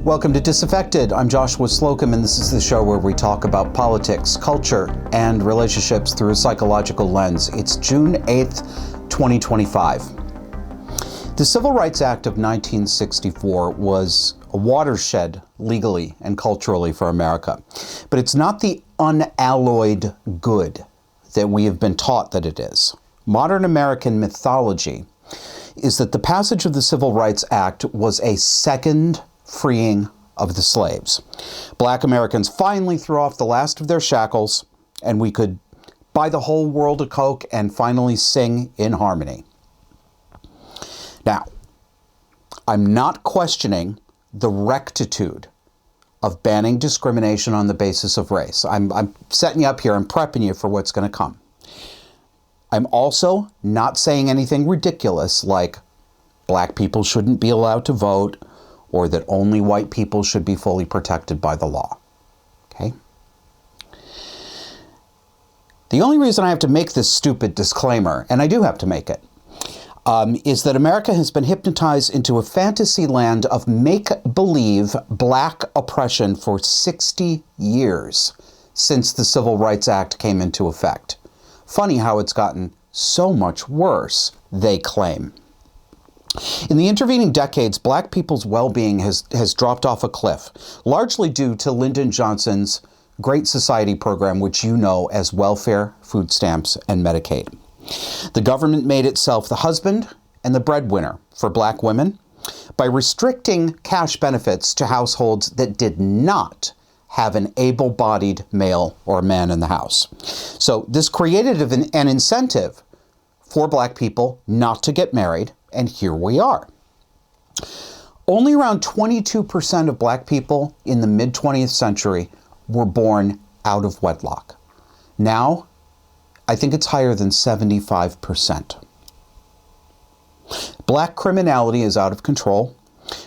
Welcome to Disaffected. I'm Joshua Slocum, and this is the show where we talk about politics, culture, and relationships through a psychological lens. It's June 8th, 2025. The Civil Rights Act of 1964 was a watershed legally and culturally for America. But it's not the unalloyed good that we have been taught that it is. Modern American mythology is that the passage of the Civil Rights Act was a second freeing of the slaves. Black Americans finally threw off the last of their shackles, and we could buy the whole world a Coke and finally sing in harmony. Now, I'm not questioning the rectitude of banning discrimination on the basis of race. I'm setting you up here and prepping you for what's going to come. I'm also not saying anything ridiculous like black people shouldn't be allowed to vote or that only white people should be fully protected by the law. Okay? The only reason I have to make this stupid disclaimer, and I do have to make it, is that America has been hypnotized into a fantasy land of make-believe black oppression for 60 years since the Civil Rights Act came into effect. Funny how it's gotten so much worse, they claim. In the intervening decades, black people's well-being has dropped off a cliff, largely due to Lyndon Johnson's Great Society program, which you know as welfare, food stamps, and Medicaid. The government made itself the husband and the breadwinner for black women by restricting cash benefits to households that did not have an able-bodied male or man in the house. So this created an incentive for black people not to get married, and here we are. Only around 22% of black people in the mid-20th century were born out of wedlock. Now, I think it's higher than 75%. Black criminality is out of control,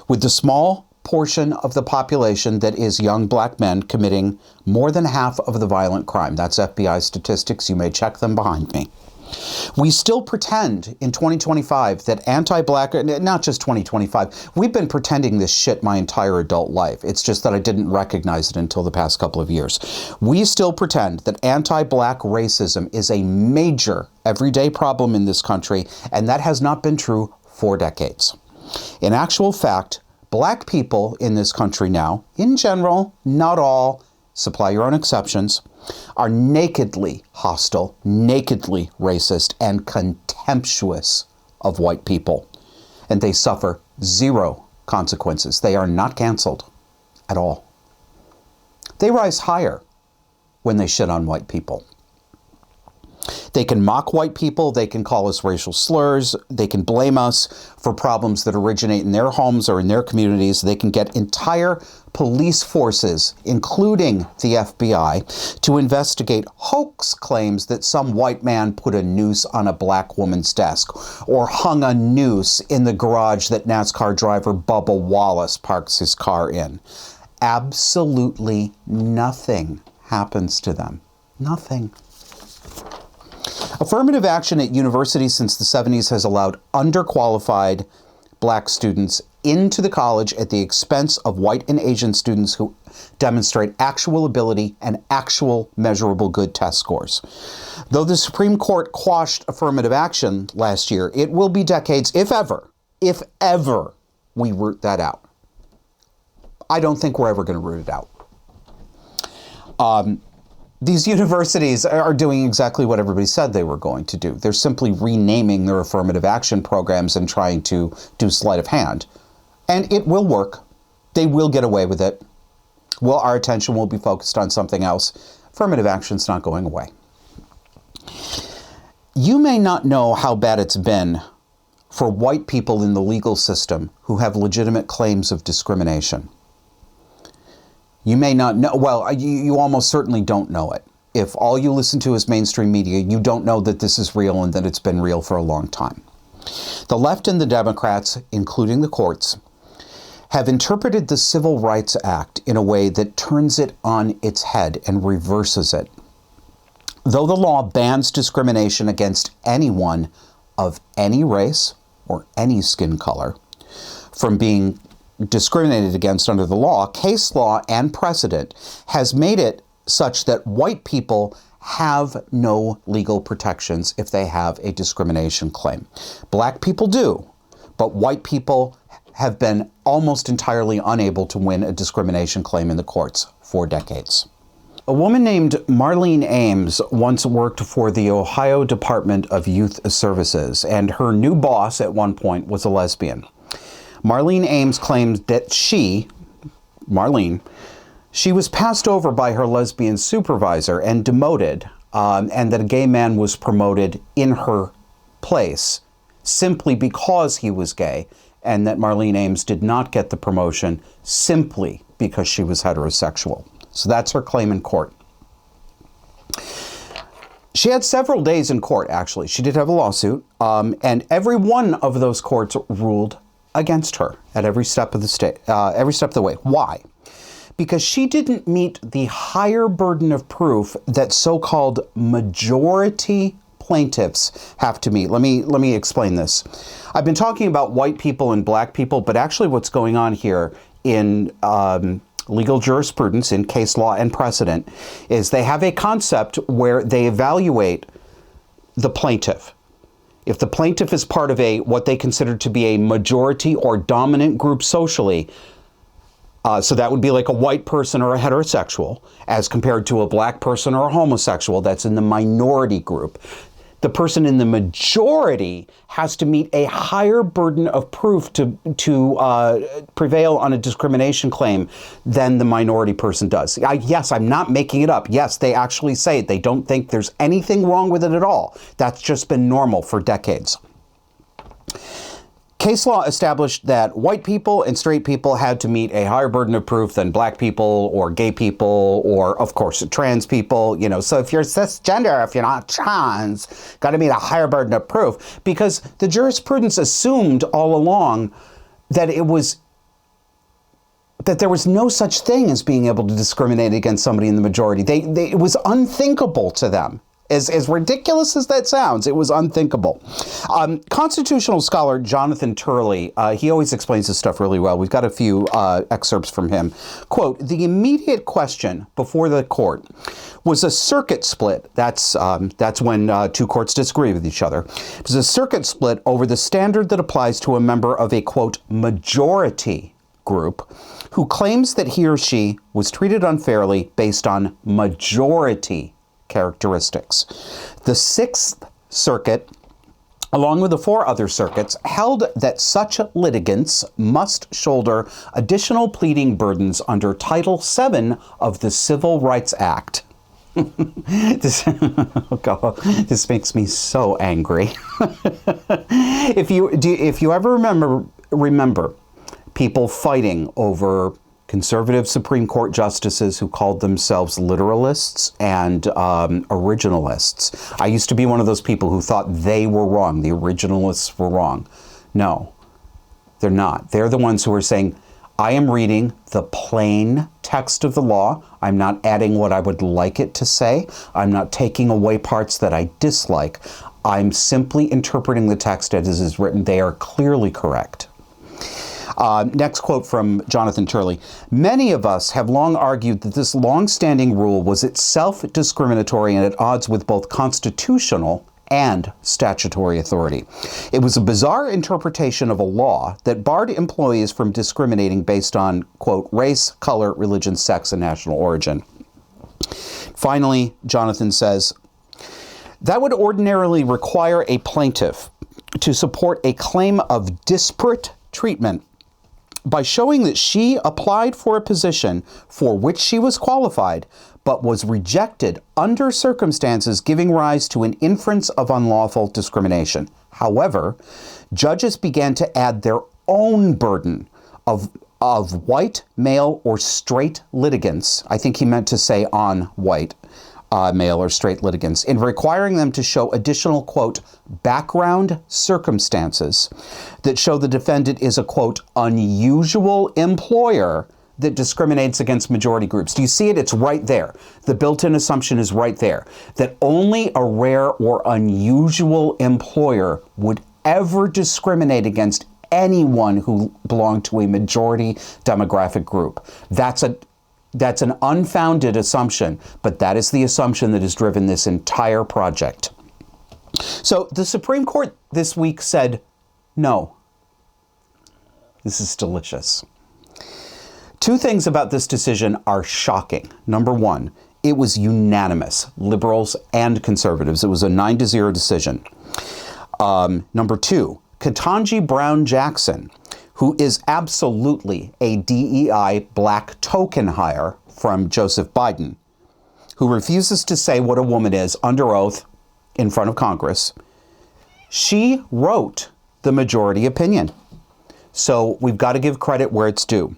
with the small portion of the population that is young black men committing more than half of the violent crime. That's FBI statistics. You may check them behind me. We still pretend in 2025 that anti-black, not just 2025, we've been pretending this shit my entire adult life. It's just that I didn't recognize it until the past couple of years. We still pretend that anti-black racism is a major everyday problem in this country, and that has not been true for decades. In actual fact, black people in this country now, in general, not all, supply your own exceptions, are nakedly hostile, nakedly racist, and contemptuous of white people. And they suffer zero consequences. They are not canceled at all. They rise higher when they shit on white people. They can mock white people, they can call us racial slurs, they can blame us for problems that originate in their homes or in their communities. They can get entire police forces, including the FBI, to investigate hoax claims that some white man put a noose on a black woman's desk or hung a noose in the garage that NASCAR driver Bubba Wallace parks his car in. Absolutely nothing happens to them. Nothing. Affirmative action at universities since the 70s has allowed underqualified black students into the college at the expense of white and Asian students who demonstrate actual ability and actual measurable good test scores. Though the Supreme Court quashed affirmative action last year, it will be decades, if ever, we root that out. I don't think we're ever going to root it out. These universities are doing exactly what everybody said they were going to do. They're simply renaming their affirmative action programs and trying to do sleight of hand. And it will work. They will get away with it. Well, our attention will be focused on something else. Affirmative action's not going away. You may not know how bad it's been for white people in the legal system who have legitimate claims of discrimination. You may not know, well, you almost certainly don't know it. If all you listen to is mainstream media, you don't know that this is real and that it's been real for a long time. The left and the Democrats, including the courts, have interpreted the Civil Rights Act in a way that turns it on its head and reverses it. Though the law bans discrimination against anyone of any race or any skin color from being discriminated against under the law, case law and precedent has made it such that white people have no legal protections if they have a discrimination claim. Black people do, but white people have been almost entirely unable to win a discrimination claim in the courts for decades. A woman named Marlene Ames once worked for the Ohio Department of Youth Services, and her new boss at one point was a lesbian. Marlene Ames claimed that she was passed over by her lesbian supervisor and demoted, and that a gay man was promoted in her place simply because he was gay, and that Marlene Ames did not get the promotion simply because she was heterosexual. So that's her claim in court. She had several days in court, actually. She did have a lawsuit, and every one of those courts ruled against her at every step of the way. Why? Because she didn't meet the higher burden of proof that so-called majority plaintiffs have to meet. Let me explain this. I've been talking about white people and black people, but actually what's going on here in legal jurisprudence, in case law and precedent, is they have a concept where they evaluate the plaintiff. If the plaintiff is part of what they consider to be a majority or dominant group socially, so that would be like a white person or a heterosexual, as compared to a black person or a homosexual that's in the minority group. The person in the majority has to meet a higher burden of proof to prevail on a discrimination claim than the minority person does. Yes, I'm not making it up. Yes, they actually say it. They don't think there's anything wrong with it at all. That's just been normal for decades. Case law established that white people and straight people had to meet a higher burden of proof than black people or gay people or, of course, trans people. You know, so if you're cisgender, if you're not trans, got to meet a higher burden of proof, because the jurisprudence assumed all along that there was no such thing as being able to discriminate against somebody in the majority. It was unthinkable to them. As ridiculous as that sounds, it was unthinkable. Constitutional scholar Jonathan Turley, he always explains this stuff really well. We've got a few excerpts from him. Quote, "The immediate question before the court was a circuit split." That's when two courts disagree with each other. It was a circuit split over the standard that applies to a member of a, quote, majority group who claims that he or she was treated unfairly based on majority characteristics. The Sixth Circuit, along with the four other circuits, held that such litigants must shoulder additional pleading burdens under Title VII of the Civil Rights Act. This makes me so angry. If you ever remember people fighting over conservative Supreme Court justices who called themselves literalists and originalists. I used to be one of those people who thought they were wrong. The originalists were wrong. No, they're not. They're the ones who are saying, I am reading the plain text of the law. I'm not adding what I would like it to say. I'm not taking away parts that I dislike. I'm simply interpreting the text as it is written. They are clearly correct. Next quote from Jonathan Turley. "Many of us have long argued that this long-standing rule was itself discriminatory and at odds with both constitutional and statutory authority. It was a bizarre interpretation of a law that barred employees from discriminating based on, quote, race, color, religion, sex, and national origin." Finally, Jonathan says, "That would ordinarily require a plaintiff to support a claim of disparate treatment by showing that she applied for a position for which she was qualified, but was rejected under circumstances giving rise to an inference of unlawful discrimination. However, judges began to add their own burden of white, male, or straight litigants. I think he meant to say on white, male or straight litigants, in requiring them to show additional, quote, background circumstances that show the defendant is a, quote, unusual employer that discriminates against majority groups." Do you see it? It's right there. The built-in assumption is right there, that only a rare or unusual employer would ever discriminate against anyone who belonged to a majority demographic group. That's an unfounded assumption, but that is the assumption that has driven this entire project. So the Supreme Court this week said no. This is delicious. Two things about this decision are shocking. Number one, it was unanimous, liberals and conservatives. It was a 9-0 decision. Number two, Ketanji Brown Jackson, who is absolutely a DEI black token hire from Joseph Biden, who refuses to say what a woman is under oath in front of Congress, she wrote the majority opinion. So we've got to give credit where it's due.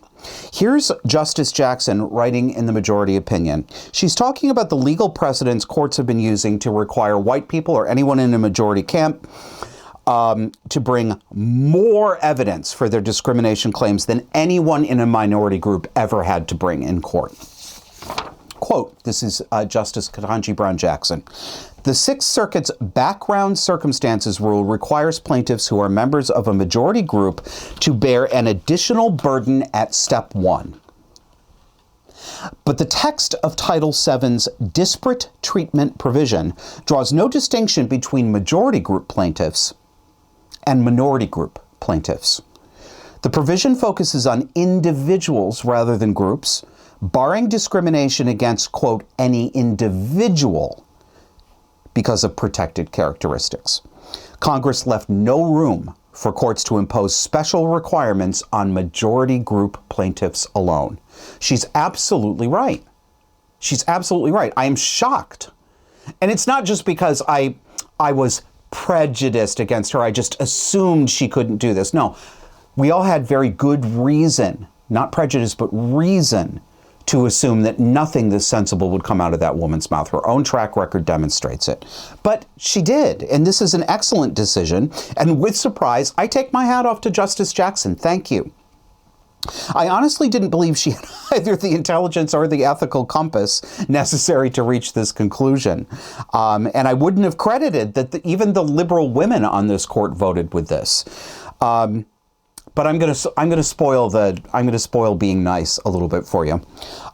Here's Justice Jackson writing in the majority opinion. She's talking about the legal precedents courts have been using to require white people or anyone in a majority camp to bring more evidence for their discrimination claims than anyone in a minority group ever had to bring in court. Quote, this is Justice Ketanji Brown Jackson. The Sixth Circuit's background circumstances rule requires plaintiffs who are members of a majority group to bear an additional burden at step one. But the text of Title VII's disparate treatment provision draws no distinction between majority group plaintiffs and minority group plaintiffs. The provision focuses on individuals rather than groups, barring discrimination against, quote, any individual because of protected characteristics. Congress left no room for courts to impose special requirements on majority group plaintiffs alone. She's absolutely right. She's absolutely right. I am shocked. And it's not just because I was prejudiced against her. I just assumed she couldn't do this. No, we all had very good reason, not prejudice, but reason to assume that nothing this sensible would come out of that woman's mouth. Her own track record demonstrates it. But she did, and this is an excellent decision. And with surprise, I take my hat off to Justice Jackson. Thank you. I honestly didn't believe she had either the intelligence or the ethical compass necessary to reach this conclusion. And I wouldn't have credited that even the liberal women on this court voted with this. But I'm going to spoil being nice a little bit for you.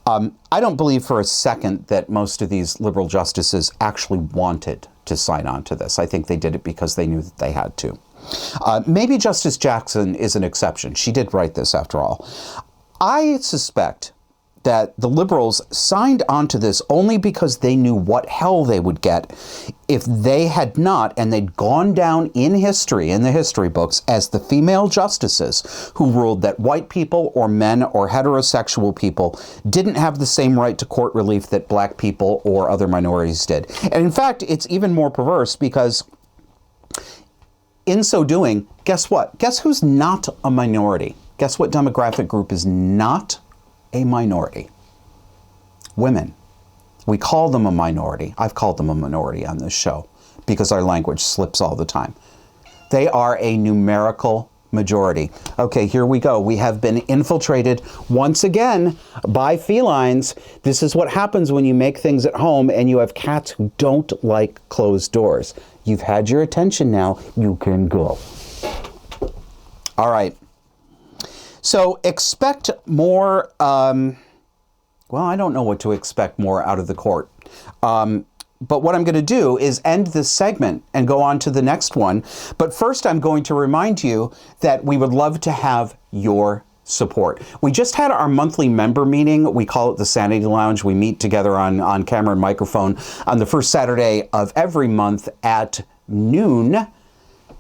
I don't believe for a second that most of these liberal justices actually wanted to sign on to this. I think they did it because they knew that they had to. Maybe Justice Jackson is an exception. She did write this after all. I suspect that the liberals signed onto this only because they knew what hell they would get if they had not, and they'd gone down in history, in the history books, as the female justices who ruled that white people or men or heterosexual people didn't have the same right to court relief that black people or other minorities did. And in fact, it's even more perverse because in so doing, guess what? Guess who's not a minority? Guess what demographic group is not a minority? Women. We call them a minority. I've called them a minority on this show because our language slips all the time. They are a numerical majority. Okay, here we go. We have been infiltrated once again by felines. This is what happens when you make things at home and you have cats who don't like closed doors. You've had your attention now. You can go. All right. So expect more, well, I don't know what to expect more out of the court. But what I'm going to do is end this segment and go on to the next one. But first, I'm going to remind you that we would love to have your support. We just had our monthly member meeting. We call it the Sanity Lounge. We meet together on camera and microphone on the first Saturday of every month at noon.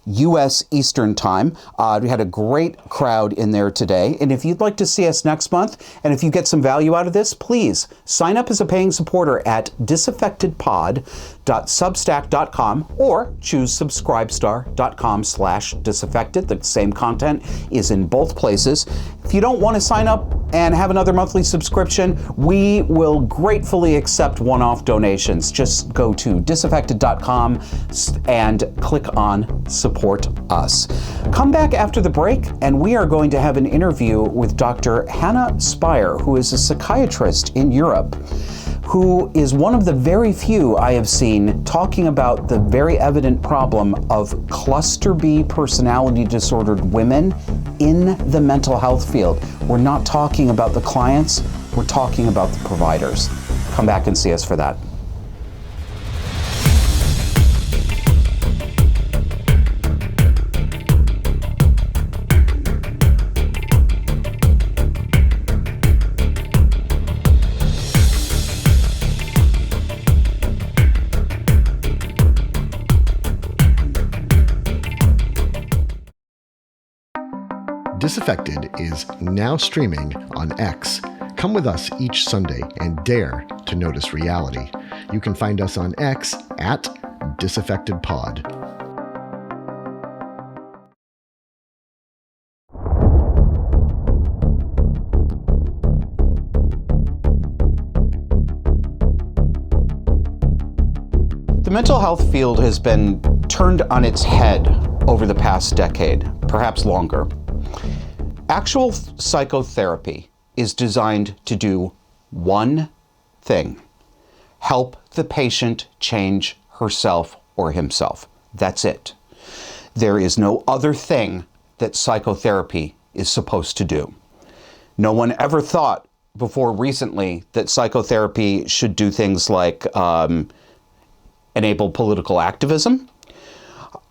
U.S. Eastern Time. We had a great crowd in there today. And if you'd like to see us next month, and if you get some value out of this, please sign up as a paying supporter at disaffectedpod.substack.com or choose subscribestar.com/disaffected. The same content is in both places. If you don't want to sign up and have another monthly subscription, we will gratefully accept one-off donations. Just go to disaffected.com and click on Support Us. Come back after the break, and we are going to have an interview with Dr. Hannah Spier, who is a psychiatrist in Europe, who is one of the very few I have seen talking about the very evident problem of cluster B personality disordered women in the mental health field. We're not talking about the clients, we're talking about the providers. Come back and see us for that. Disaffected is now streaming on X. Come with us each Sunday and dare to notice reality. You can find us on X at DisaffectedPod. The mental health field has been turned on its head over the past decade, perhaps longer. Actual psychotherapy is designed to do one thing: help the patient change herself or himself. That's it. There is no other thing that psychotherapy is supposed to do. No one ever thought before recently that psychotherapy should do things like enable political activism,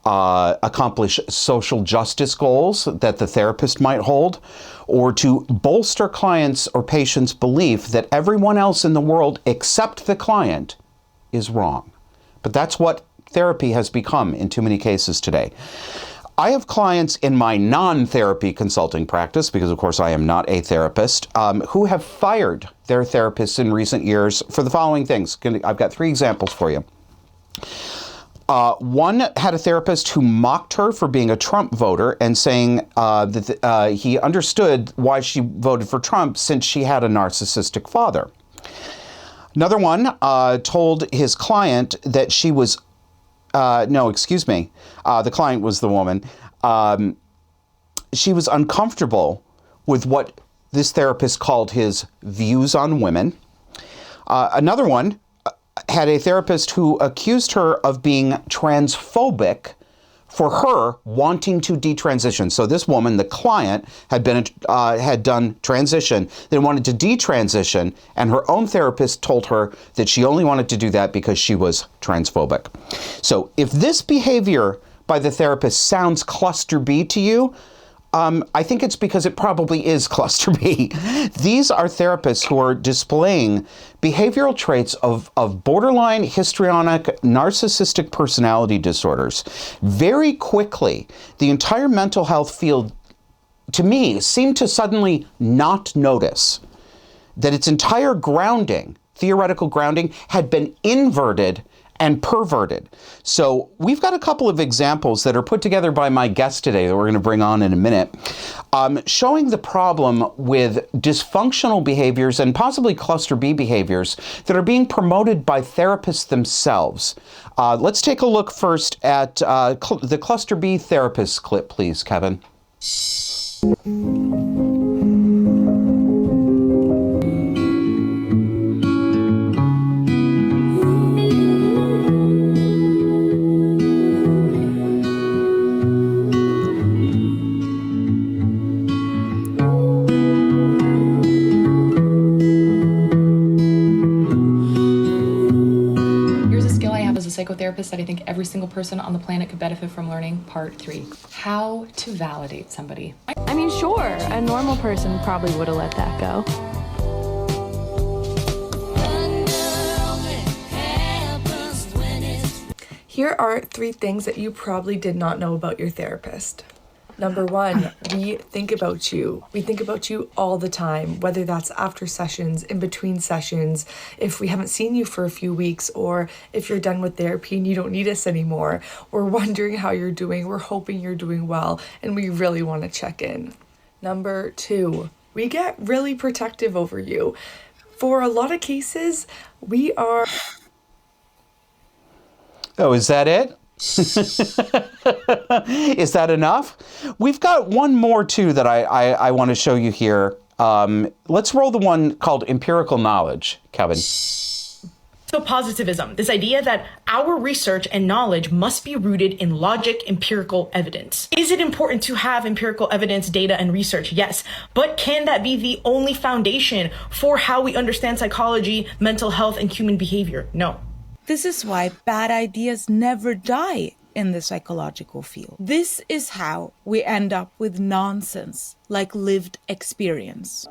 accomplish social justice goals that the therapist might hold, or to bolster clients' or patients' belief that everyone else in the world except the client is wrong. But that's what therapy has become in too many cases today. I have clients in my non-therapy consulting practice, because of course I am not a therapist, who have fired their therapists in recent years for the following things. I've got 3 examples for you. One had a therapist who mocked her for being a Trump voter and saying that he understood why she voted for Trump since she had a narcissistic father. Another one told his client that she was, the client was the woman. She was uncomfortable with what this therapist called his views on women. Another one had a therapist who accused her of being transphobic for her wanting to detransition. So this woman, the client, had done transition, then wanted to detransition, and her own therapist told her that she only wanted to do that because she was transphobic. So if this behavior by the therapist sounds cluster B to you, I think it's because it probably is cluster B. These are therapists who are displaying behavioral traits of borderline histrionic narcissistic personality disorders. Very quickly, the entire mental health field, to me, seemed to suddenly not notice that its entire grounding, theoretical grounding, had been inverted and perverted. So we've got a couple of examples that are put together by my guest today that we're going to bring on in a minute, showing the problem with dysfunctional behaviors and possibly cluster B behaviors that are being promoted by therapists themselves. Let's take a look first at the cluster B therapist clip, please, Kevin. Psychotherapist that I think every single person on the planet could benefit from learning. Part 3. How to validate somebody. I mean, sure, a normal person probably would have let that go. Here are 3 things that you probably did not know about your therapist. Number 1, we think about you. We think about you all the time, whether that's after sessions, in between sessions, if we haven't seen you for a few weeks, or if you're done with therapy and you don't need us anymore. We're wondering how you're doing. We're hoping you're doing well, and we really want to check in. Number 2, we get really protective over you. For a lot of cases, we are... Oh, is that it? Is that enough? We've got one more too that I want to show you here. Let's roll the one called empirical knowledge, Kevin. So positivism, this idea that our research and knowledge must be rooted in logic, empirical evidence. Is it important to have empirical evidence, data, and research? Yes. But can that be the only foundation for how we understand psychology, mental health, and human behavior? No. This is why bad ideas never die in the psychological field. This is how we end up with nonsense like lived experience.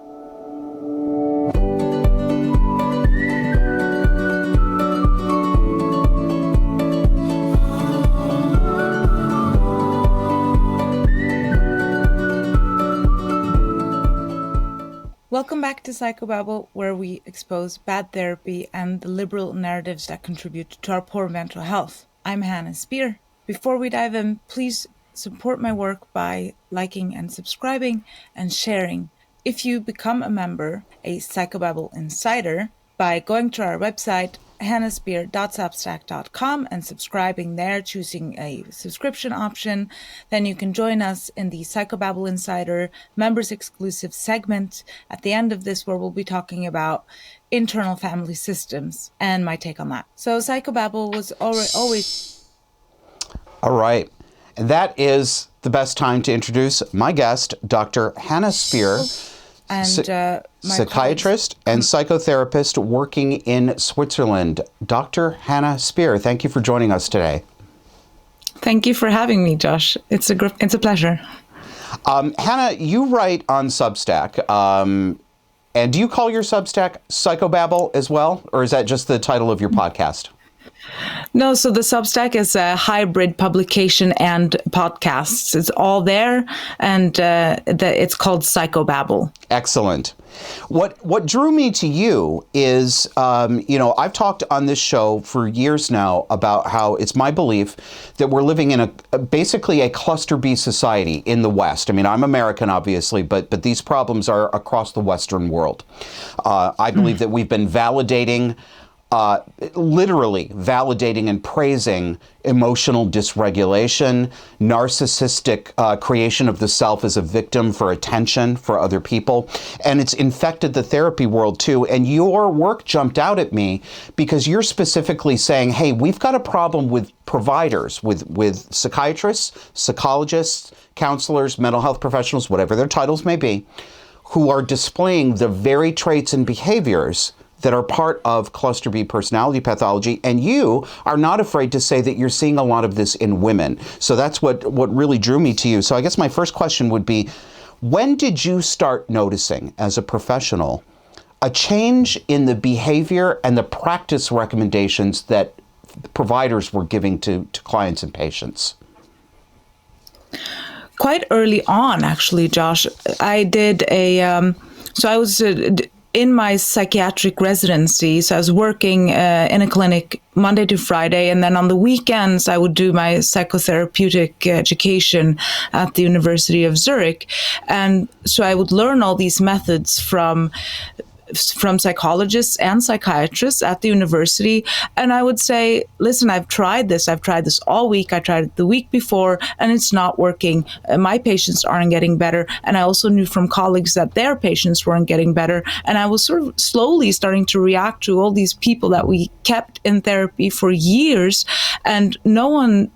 Welcome back to Psychobabble, where we expose bad therapy and the liberal narratives that contribute to our poor mental health. I'm Hannah Spier. Before we dive in, please support my work by liking and subscribing and sharing. If you become a member, a Psychobabble insider, by going to our website, hannahspier.substack.com, and subscribing there, choosing a subscription option, then you can join us in the Psychobabble Insider members exclusive segment at the end of this, where we'll be talking about internal family systems and my take on that. So Psychobabble was always... All right. And that is the best time to introduce my guest, Dr. Hannah Spier, and psychiatrist and psychotherapist working in Switzerland. Dr. Hannah Spier, thank you for joining us today. Thank you for having me, Josh. It's a pleasure. Hannah, you write on Substack, and do you call your Substack Psychobabble as well, or is that just the title of your podcast? No, so the Substack is a hybrid publication and podcasts. It's all there, and it's called Psychobabble. Excellent. What drew me to you is, I've talked on this show for years now about how it's my belief that we're living in basically a cluster B society in the West. I mean, I'm American, obviously, but these problems are across the Western world. I believe that we've been literally validating and praising emotional dysregulation, narcissistic creation of the self as a victim for attention for other people. And it's infected the therapy world too. And your work jumped out at me because you're specifically saying, hey, we've got a problem with providers, with psychiatrists, psychologists, counselors, mental health professionals, whatever their titles may be, who are displaying the very traits and behaviors that are part of cluster B personality pathology, and you are not afraid to say that you're seeing a lot of this in women. So that's what really drew me to you. So I guess my first question would be, when did you start noticing as a professional a change in the behavior and the practice recommendations that providers were giving to clients and patients? Quite early on, actually, Josh. I did I was in my psychiatric residency, so I was working in a clinic Monday to Friday, and then on the weekends I would do my psychotherapeutic education at the University of Zurich. And so I would learn all these methods from psychologists and psychiatrists at the university. And I would say, listen, I've tried this all week. I tried it the week before, and it's not working. My patients aren't getting better. And I also knew from colleagues that their patients weren't getting better. And I was sort of slowly starting to react to all these people that we kept in therapy for years, and no one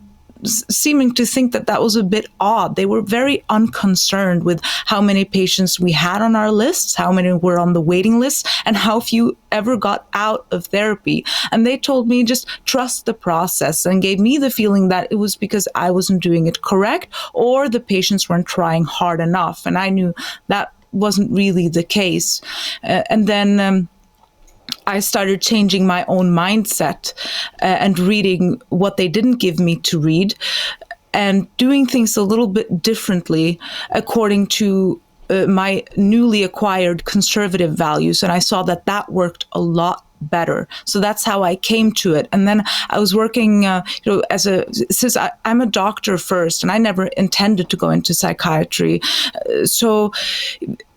seeming to think that was a bit odd. They were very unconcerned with how many patients we had on our lists, how many were on the waiting list, and how few ever got out of therapy. And they told me just trust the process, and gave me the feeling that it was because I wasn't doing it correct or the patients weren't trying hard enough. And I knew that wasn't really the case. And then I started changing my own mindset and reading what they didn't give me to read, and doing things a little bit differently according to my newly acquired conservative values. And I saw that worked a lot better. So that's how I came to it. And then I was working, since I'm a doctor first, and I never intended to go into psychiatry. So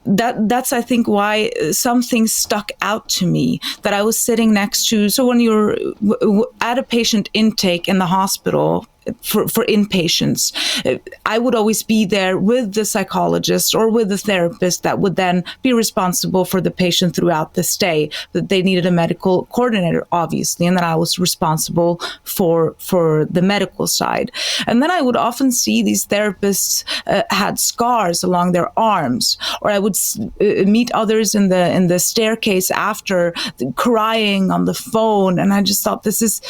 that's I think why some things stuck out to me that I was sitting next to. So when you're at a patient intake in the hospital, for inpatients. I would always be there with the psychologist or with the therapist that would then be responsible for the patient throughout the stay. That they needed a medical coordinator, obviously, and that I was responsible for the medical side. And then I would often see these therapists had scars along their arms, or I would meet others in the staircase after, crying on the phone, and I just thought, this is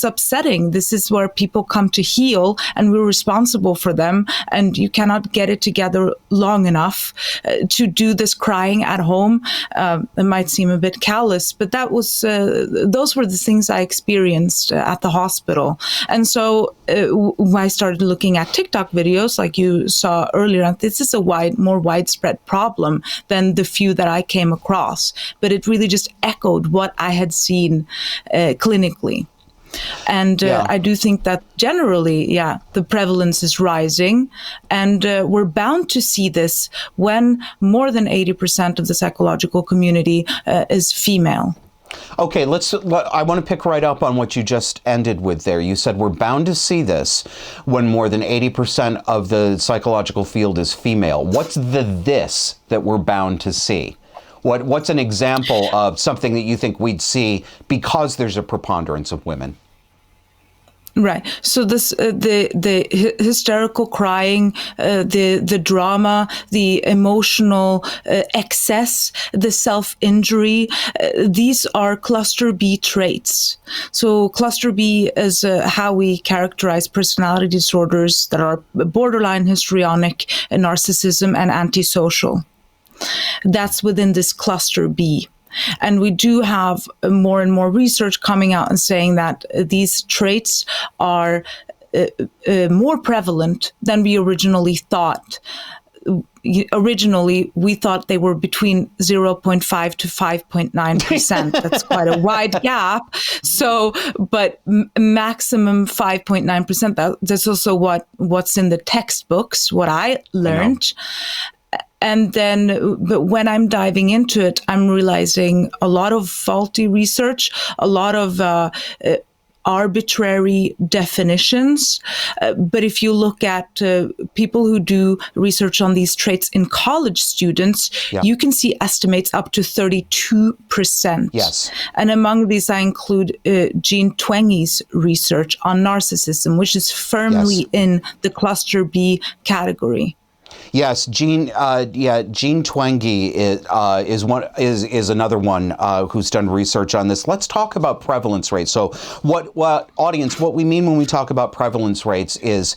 upsetting. This is where people come to heal, and we're responsible for them, and you cannot get it together long enough to do this crying at home. It might seem a bit callous, but those were the things I experienced at the hospital. And so I started looking at TikTok videos, like you saw earlier, and this is a more widespread problem than the few that I came across, but it really just echoed what I had seen clinically. And I do think that generally, the prevalence is rising, and we're bound to see this when more than 80% of the psychological community is female. Okay, I want to pick right up on what you just ended with there. You said we're bound to see this when more than 80% of the psychological field is female. What's this that we're bound to see? What's an example of something that you think we'd see because there's a preponderance of women? Right. So this, the hysterical crying, the drama, the emotional excess, the self-injury, these are cluster B traits. So cluster B is how we characterize personality disorders that are borderline, histrionic, narcissism, and antisocial. That's within this cluster B. And we do have more and more research coming out and saying that these traits are more prevalent than we originally thought. Originally, we thought they were between 0.5 to 5.9%. That's quite a wide gap. So, but maximum 5.9%. That's also what's in the textbooks, what I learned. And then, but when I'm diving into it, I'm realizing a lot of faulty research, a lot of arbitrary definitions. But if you look at people who do research on these traits in college students, you can see estimates up to 32%. Yes. And among these, I include Jean Twenge's research on narcissism, which is firmly in the cluster B category. Yes, Jean Twenge is another one who's done research on this. Let's talk about prevalence rates. So, what we mean when we talk about prevalence rates is,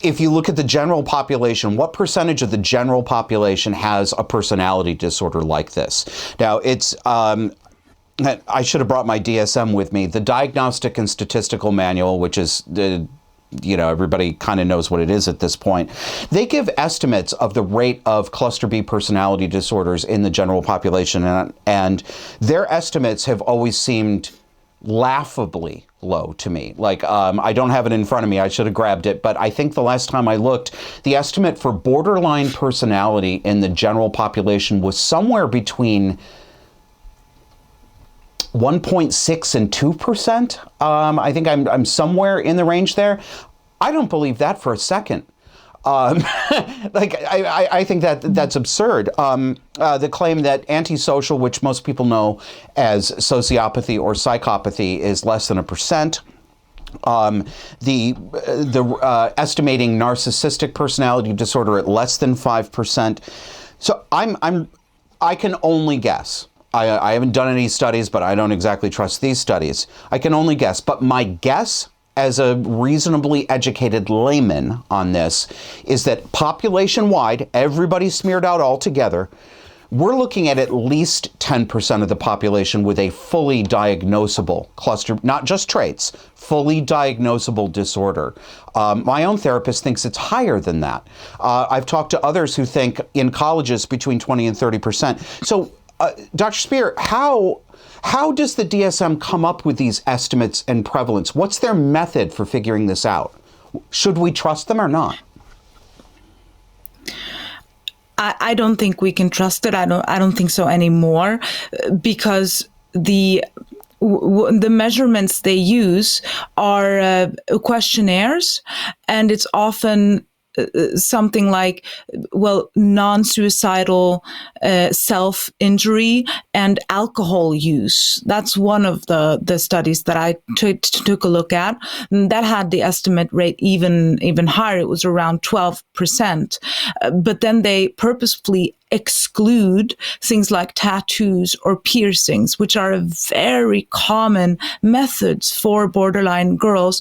if you look at the general population, what percentage of the general population has a personality disorder like this? Now, it's I should have brought my DSM with me. The Diagnostic and Statistical Manual, which is everybody kind of knows what it is at this point. They give estimates of the rate of cluster B personality disorders in the general population, and their estimates have always seemed laughably low to me. Like, I don't have it in front of me. I should have grabbed it. But I think the last time I looked, the estimate for borderline personality in the general population was somewhere between 1.6 and 2%. I think I'm somewhere in the range there. I don't believe that for a second. I think that's absurd. The claim that antisocial, which most people know as sociopathy or psychopathy, is less than 1%. The estimating narcissistic personality disorder at less than 5%. So I can only guess. I haven't done any studies, but I don't exactly trust these studies. I can only guess. But my guess, as a reasonably educated layman on this, is that population-wide, everybody smeared out all together, we're looking at least 10% of the population with a fully diagnosable cluster, not just traits, fully diagnosable disorder. My own therapist thinks it's higher than that. I've talked to others who think in colleges between 20 and 30%. So, Dr. Spier, how does the DSM come up with these estimates and prevalence? What's their method for figuring this out? Should we trust them or not? I don't think we can trust it. I don't think so anymore, because the the measurements they use are questionnaires, and it's often something like, well, non-suicidal self-injury and alcohol use. That's one of the studies that I took a look at. That had the estimate rate even higher. It was around 12%. But then they purposefully exclude things like tattoos or piercings, which are very common methods for borderline girls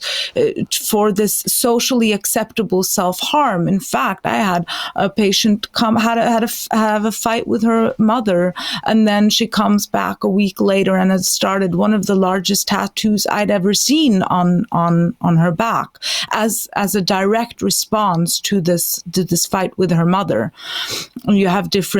for this socially acceptable self-harm. In fact, I had a patient have a fight with her mother, and then she comes back a week later and has started one of the largest tattoos I'd ever seen on her back as a direct response to this fight with her mother. You have different. It's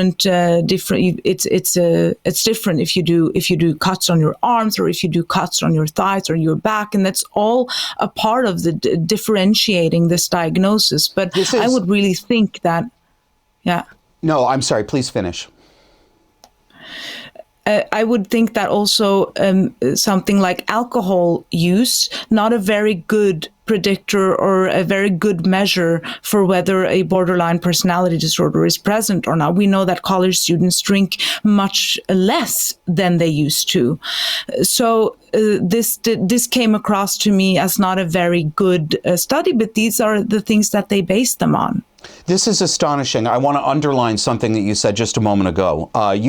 different if you do cuts on your arms or if you do cuts on your thighs or your back, and that's all a part of the differentiating this diagnosis. But I would really think that, yeah. No, I'm sorry. Please finish. I would think that also something like alcohol use, not a very good predictor or a very good measure for whether a borderline personality disorder is present or not. We know that college students drink much less than they used to. So this came across to me as not a very good study, but these are the things that they base them on. This is astonishing. I want to underline something that you said just a moment ago. It's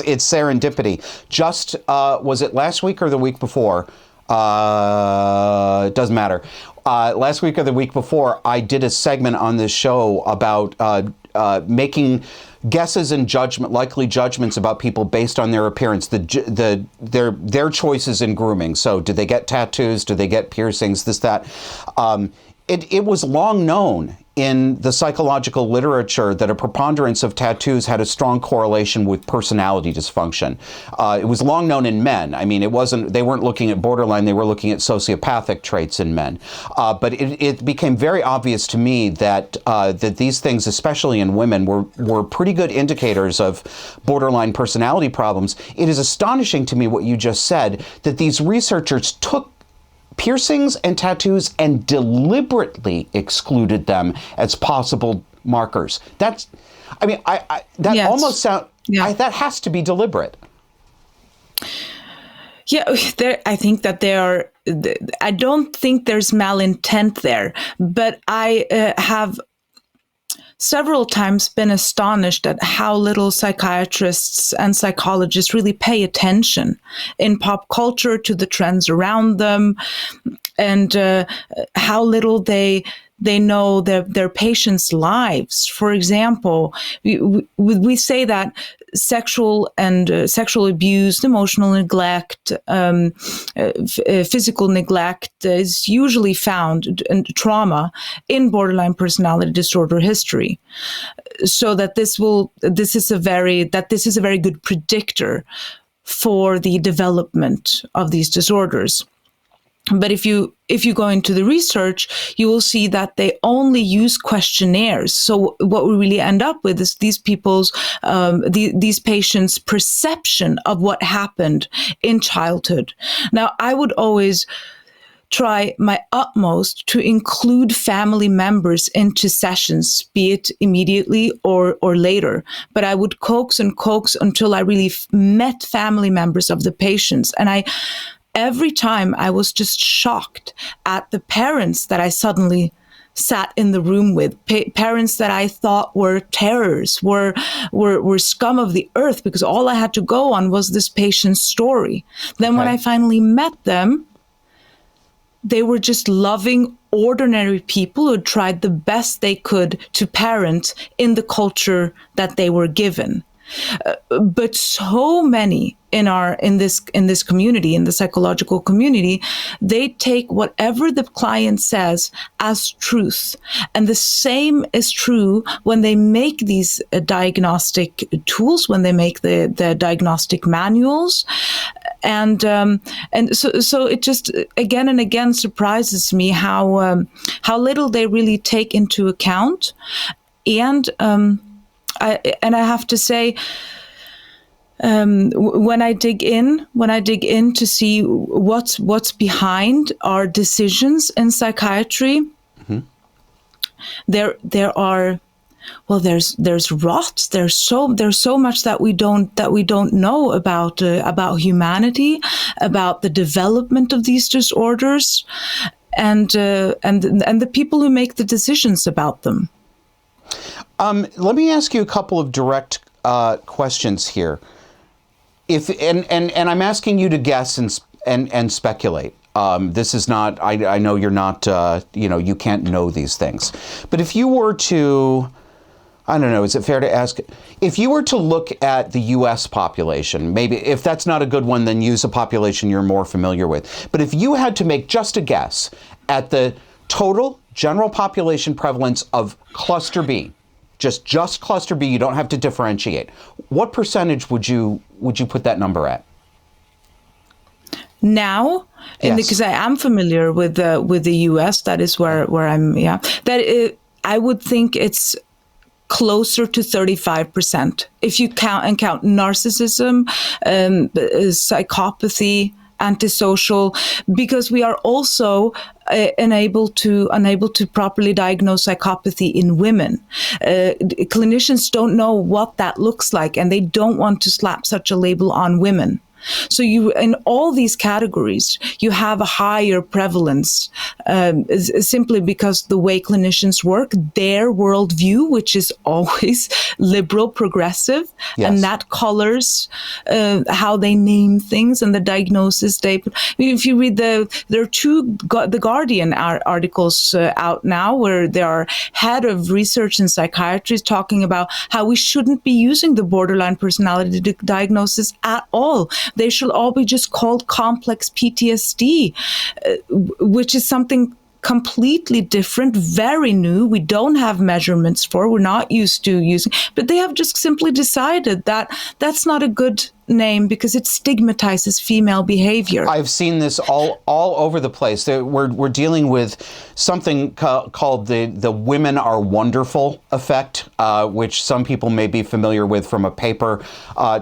serendipity. Just, was it last week or the week before? It doesn't matter. Last week or the week before, I did a segment on this show about making guesses and likely judgments about people based on their appearance, their choices in grooming. So, did they get tattoos? Did they get piercings? This, that. It was long known in the psychological literature that a preponderance of tattoos had a strong correlation with personality dysfunction. It was long known in men. I mean, they weren't looking at borderline, they were looking at sociopathic traits in men. But it became very obvious to me that these things, especially in women, were pretty good indicators of borderline personality problems. It is astonishing to me what you just said, that these researchers took piercings and tattoos and deliberately excluded them as possible markers. That Yes. almost sound. Yeah. That has to be deliberate. Yeah, I think that I don't think there's malintent there, but I have several times been astonished at how little psychiatrists and psychologists really pay attention in pop culture to the trends around them, and how little they know their patients' lives. For example, we say that sexual abuse, emotional neglect, physical neglect is usually found, and trauma, in borderline personality disorder history. So that this is a very good predictor for the development of these disorders. But if you go into the research, you will see that they only use questionnaires. So what we really end up with is these patients' perception of what happened in childhood. Now, I would always try my utmost to include family members into sessions, be it immediately or later. But I would coax until I really met family members of the patients. And every time I was just shocked at the parents that I suddenly sat in the room with, parents that I thought were terrors, were scum of the earth, because all I had to go on was this patient's story. Then when I finally met them, they were just loving, ordinary people who had tried the best they could to parent in the culture that they were given. But so many in this community, in the psychological community, they take whatever the client says as truth. And the same is true when they make these diagnostic tools, when they make the diagnostic manuals. And so it just again and again surprises me how little they really take into account. And I have to say, when I dig in to see what's behind our decisions in psychiatry, there are, well, there's rot. There's so much that we don't know about humanity, about the development of these disorders, and the people who make the decisions about them. Let me ask you a couple of direct questions here. And I'm asking you to guess and speculate. This is not. I know you're not. You can't know these things. But if you were to, I don't know. Is it fair to ask? If you were to look at the U.S. population, maybe if that's not a good one, then use a population you're more familiar with. But if you had to make just a guess at the total general population prevalence of cluster B, just cluster B, you don't have to differentiate. What percentage would you put that number at? Now, Yes. because I am familiar with the U.S., that is where I'm. Yeah, I would think it's closer to 35% if you count narcissism, psychopathy, antisocial, because we are also unable to properly diagnose psychopathy in women. Clinicians don't know what that looks like, and they don't want to slap such a label on women. So in all these categories, you have a higher prevalence simply because the way clinicians work, their worldview, which is always liberal, progressive, Yes. and that colors how they name things and the diagnosis. If you read there are two The Guardian articles out now where there are head of research in psychiatry talking about how we shouldn't be using the borderline personality diagnosis at all. They should all be just called complex PTSD, which is something completely different, very new. We don't have measurements for, we're not used to using, but they have just simply decided that that's not a good name because it stigmatizes female behavior. I've seen this all over the place. We're dealing with something called the "women are wonderful" effect, which some people may be familiar with from a paper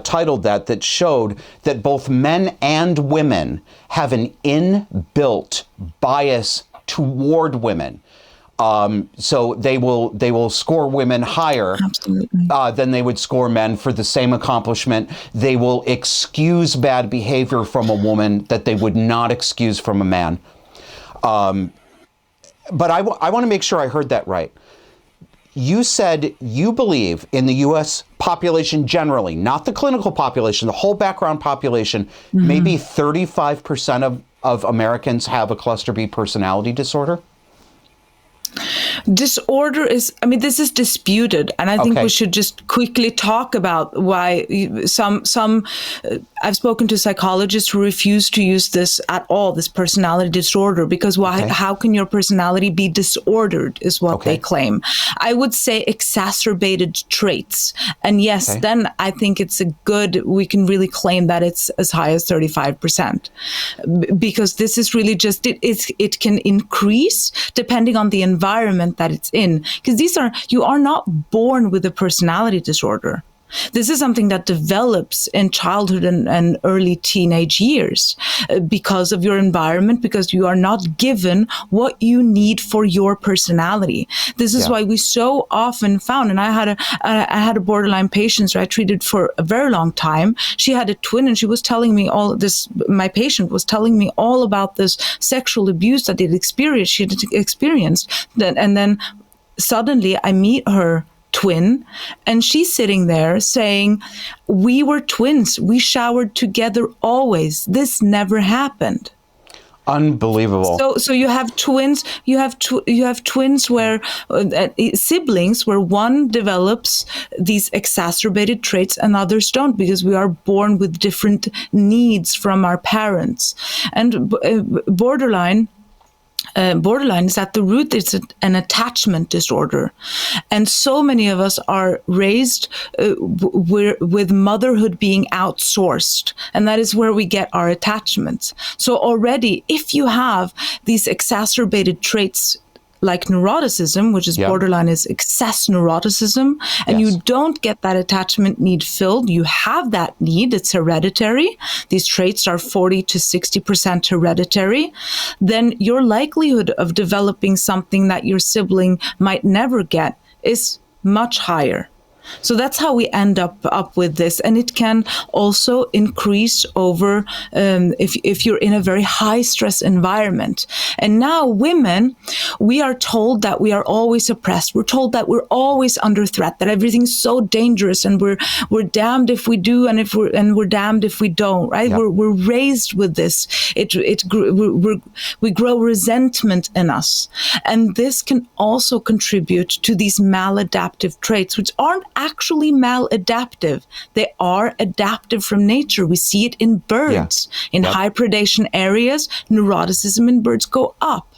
titled that showed that both men and women have an inbuilt bias toward women. So they will score women higher than they would score men for the same accomplishment. They will excuse bad behavior from a woman that they would not excuse from a man. But I want to make sure I heard that right. You said you believe in the U.S. population generally, not the clinical population, the whole background population, maybe 35% of Americans have a cluster B personality disorder? Disorder is, this is disputed, and I think we should just quickly talk about why some I've spoken to psychologists who refuse to use this at all, this personality disorder, because how can your personality be disordered is what they claim. I would say exacerbated traits. And yes, then I think we can really claim that it's as high as 35%, because this is really just, it can increase depending on the environment that it's in, because you are not born with a personality disorder. This is something that develops in childhood and early teenage years because of your environment, because you are not given what you need for your personality. This is why we so often found, and I had a borderline patient I treated for a very long time. She had a twin, and she was telling me all this. My patient was telling me all about this sexual abuse that she had experienced. And then suddenly I meet her twin, and she's sitting there saying, "We were twins. We showered together always. This never happened." Unbelievable. So you have twins. You have twins where siblings where one develops these exacerbated traits and others don't, because we are born with different needs from our parents. And borderline is at the root. It's an attachment disorder, and so many of us are raised with motherhood being outsourced, and that is where we get our attachments. So already, if you have these exacerbated traits like neuroticism, which is borderline is excess neuroticism, and you don't get that attachment need filled, you have that need, it's hereditary, these traits are 40 to 60% hereditary, then your likelihood of developing something that your sibling might never get is much higher. So that's how we end up with this. And it can also increase over if you're in a very high stress environment. And now women, we are told that we are always oppressed. We're told that we're always under threat, that everything's so dangerous, and we're damned if we do, and we're damned if we don't, right? Yep. We're raised with this. We grow resentment in us. And this can also contribute to these maladaptive traits, which aren't actually maladaptive. They are adaptive from nature. We see it in birds. In high predation areas, neuroticism in birds go up.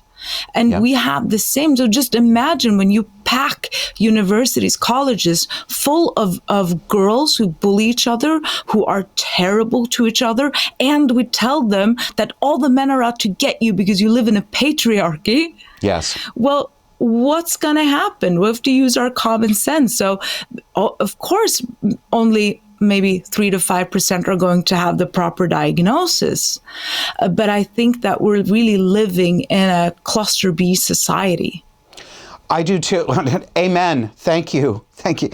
And we have the same. So just imagine when you pack universities, colleges full of girls who bully each other, who are terrible to each other, and we tell them that all the men are out to get you because you live in a patriarchy. Yes. Well, what's going to happen? We have to use our common sense. So, of course, only maybe 3 to 5% are going to have the proper diagnosis. But I think that we're really living in a cluster B society. I do too. Amen. Thank you. Thank you.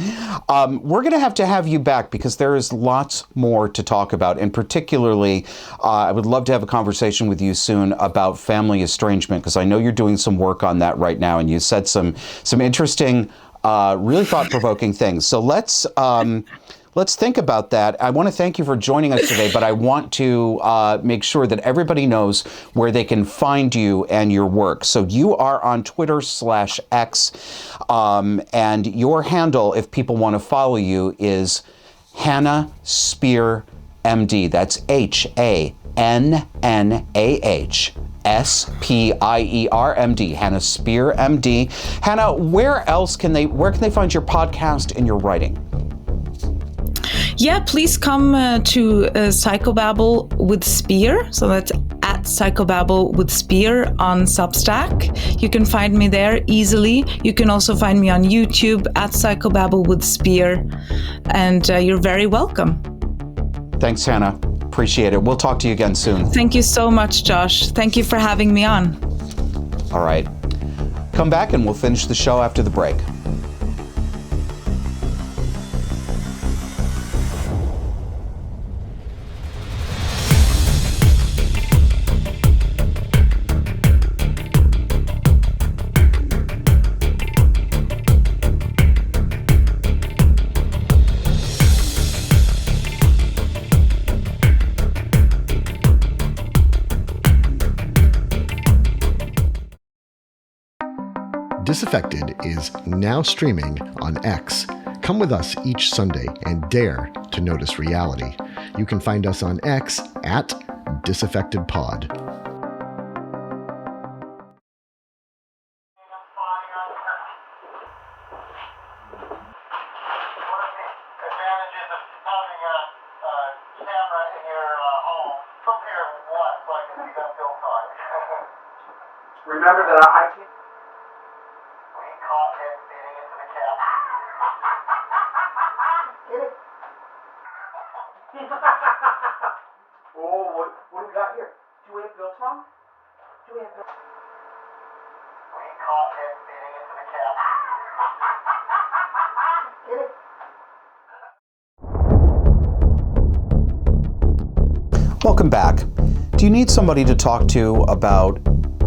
We're going to have you back because there is lots more to talk about. And particularly, I would love to have a conversation with you soon about family estrangement, because I know you're doing some work on that right now. And you said some interesting, really thought-provoking things. So let's think about that. I want to thank you for joining us today, but I want to make sure that everybody knows where they can find you and your work. So you are on Twitter/X, and your handle, if people want to follow you, is Hannah Spier MD. That's HANNAH SPIER Hannah Spier MD. Hannah, where can they find your podcast and your writing? Yeah, please come to Psychobabble with Spier. So that's at Psychobabble with Spier on Substack. You can find me there easily. You can also find me on YouTube at Psychobabble with Spier. And you're very welcome. Thanks, Hannah. Appreciate it. We'll talk to you again soon. Thank you so much, Josh. Thank you for having me on. All right. Come back and we'll finish the show after the break. Disaffected is now streaming on X. Come with us each Sunday and dare to notice reality. You can find us on X at DisaffectedPod. Remember that I can't. Oh, what do we got here? Do we have Bill Tom? Do we have Bill? We caught him beating into the cat. Get it? Welcome back. Do you need somebody to talk to about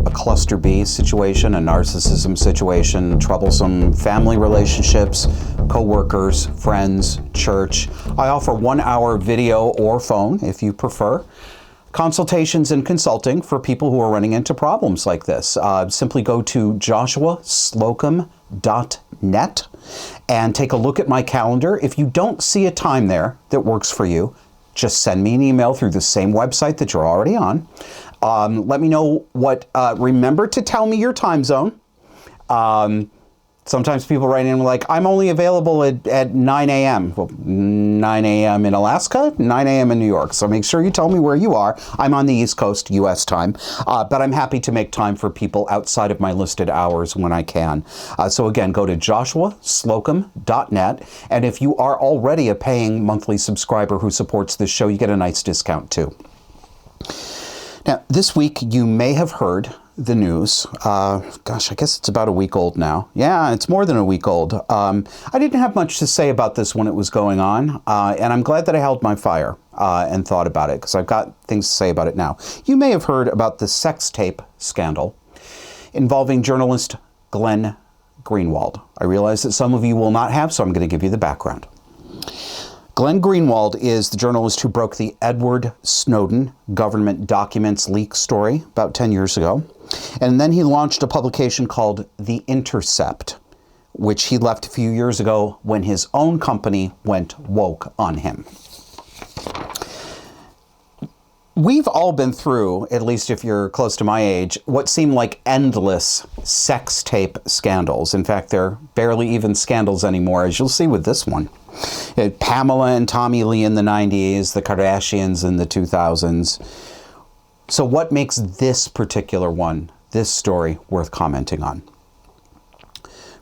a cluster B situation, a narcissism situation, troublesome family relationships, co-workers, friends, church? I offer 1-hour video or phone, if you prefer, consultations and consulting for people who are running into problems like this. Simply go to joshuaslocum.net and take a look at my calendar. If you don't see a time there that works for you, just send me an email through the same website that you're already on. Let me know what, remember to tell me your time zone. Sometimes people write in like, I'm only available at 9 a.m. Well, 9 a.m. in Alaska, 9 a.m. in New York. So make sure you tell me where you are. I'm on the East Coast, U.S. time, but I'm happy to make time for people outside of my listed hours when I can. So again, go to joshuaslocum.net. And if you are already a paying monthly subscriber who supports this show, you get a nice discount too. Now, this week you may have heard the news. Gosh, I guess it's about a week old now. Yeah, it's more than a week old. I didn't have much to say about this when it was going on, and I'm glad that I held my fire and thought about it, because I've got things to say about it now. You may have heard about the sex tape scandal involving journalist Glenn Greenwald. I realize that some of you will not have, so I'm going to give you the background. Glenn Greenwald is the journalist who broke the Edward Snowden government documents leak story about 10 years ago. And then he launched a publication called The Intercept, which he left a few years ago when his own company went woke on him. We've all been through, at least if you're close to my age, what seem like endless sex tape scandals. In fact, they're barely even scandals anymore, as you'll see with this one. Pamela and Tommy Lee in the 90s, the Kardashians in the 2000s. So what makes this particular one, this story, worth commenting on?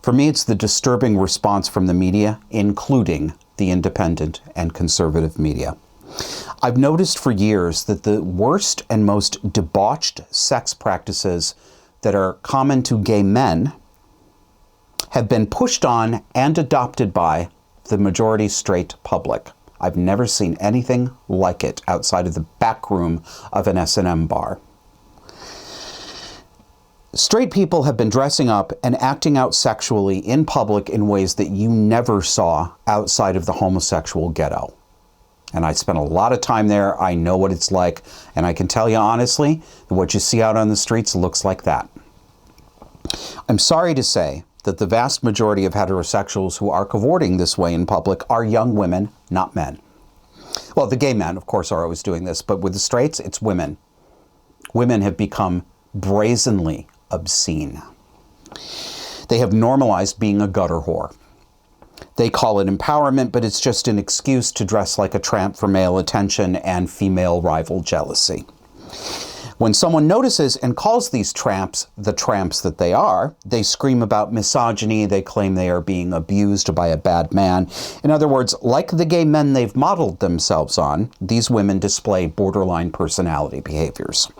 For me, it's the disturbing response from the media, including the independent and conservative media. I've noticed for years that the worst and most debauched sex practices that are common to gay men have been pushed on and adopted by the majority straight public. I've never seen anything like it outside of the back room of an S&M bar. Straight people have been dressing up and acting out sexually in public in ways that you never saw outside of the homosexual ghetto. And I spent a lot of time there. I know what it's like. And I can tell you honestly, that what you see out on the streets looks like that. I'm sorry to say that the vast majority of heterosexuals who are cavorting this way in public are young women, not men. Well, the gay men, of course, are always doing this, but with the straights, it's women. Women have become brazenly obscene. They have normalized being a gutter whore. They call it empowerment, but it's just an excuse to dress like a tramp for male attention and female rival jealousy. When someone notices and calls these tramps the tramps that they are, they scream about misogyny. They claim they are being abused by a bad man. In other words, like the gay men they've modeled themselves on, these women display borderline personality behaviors.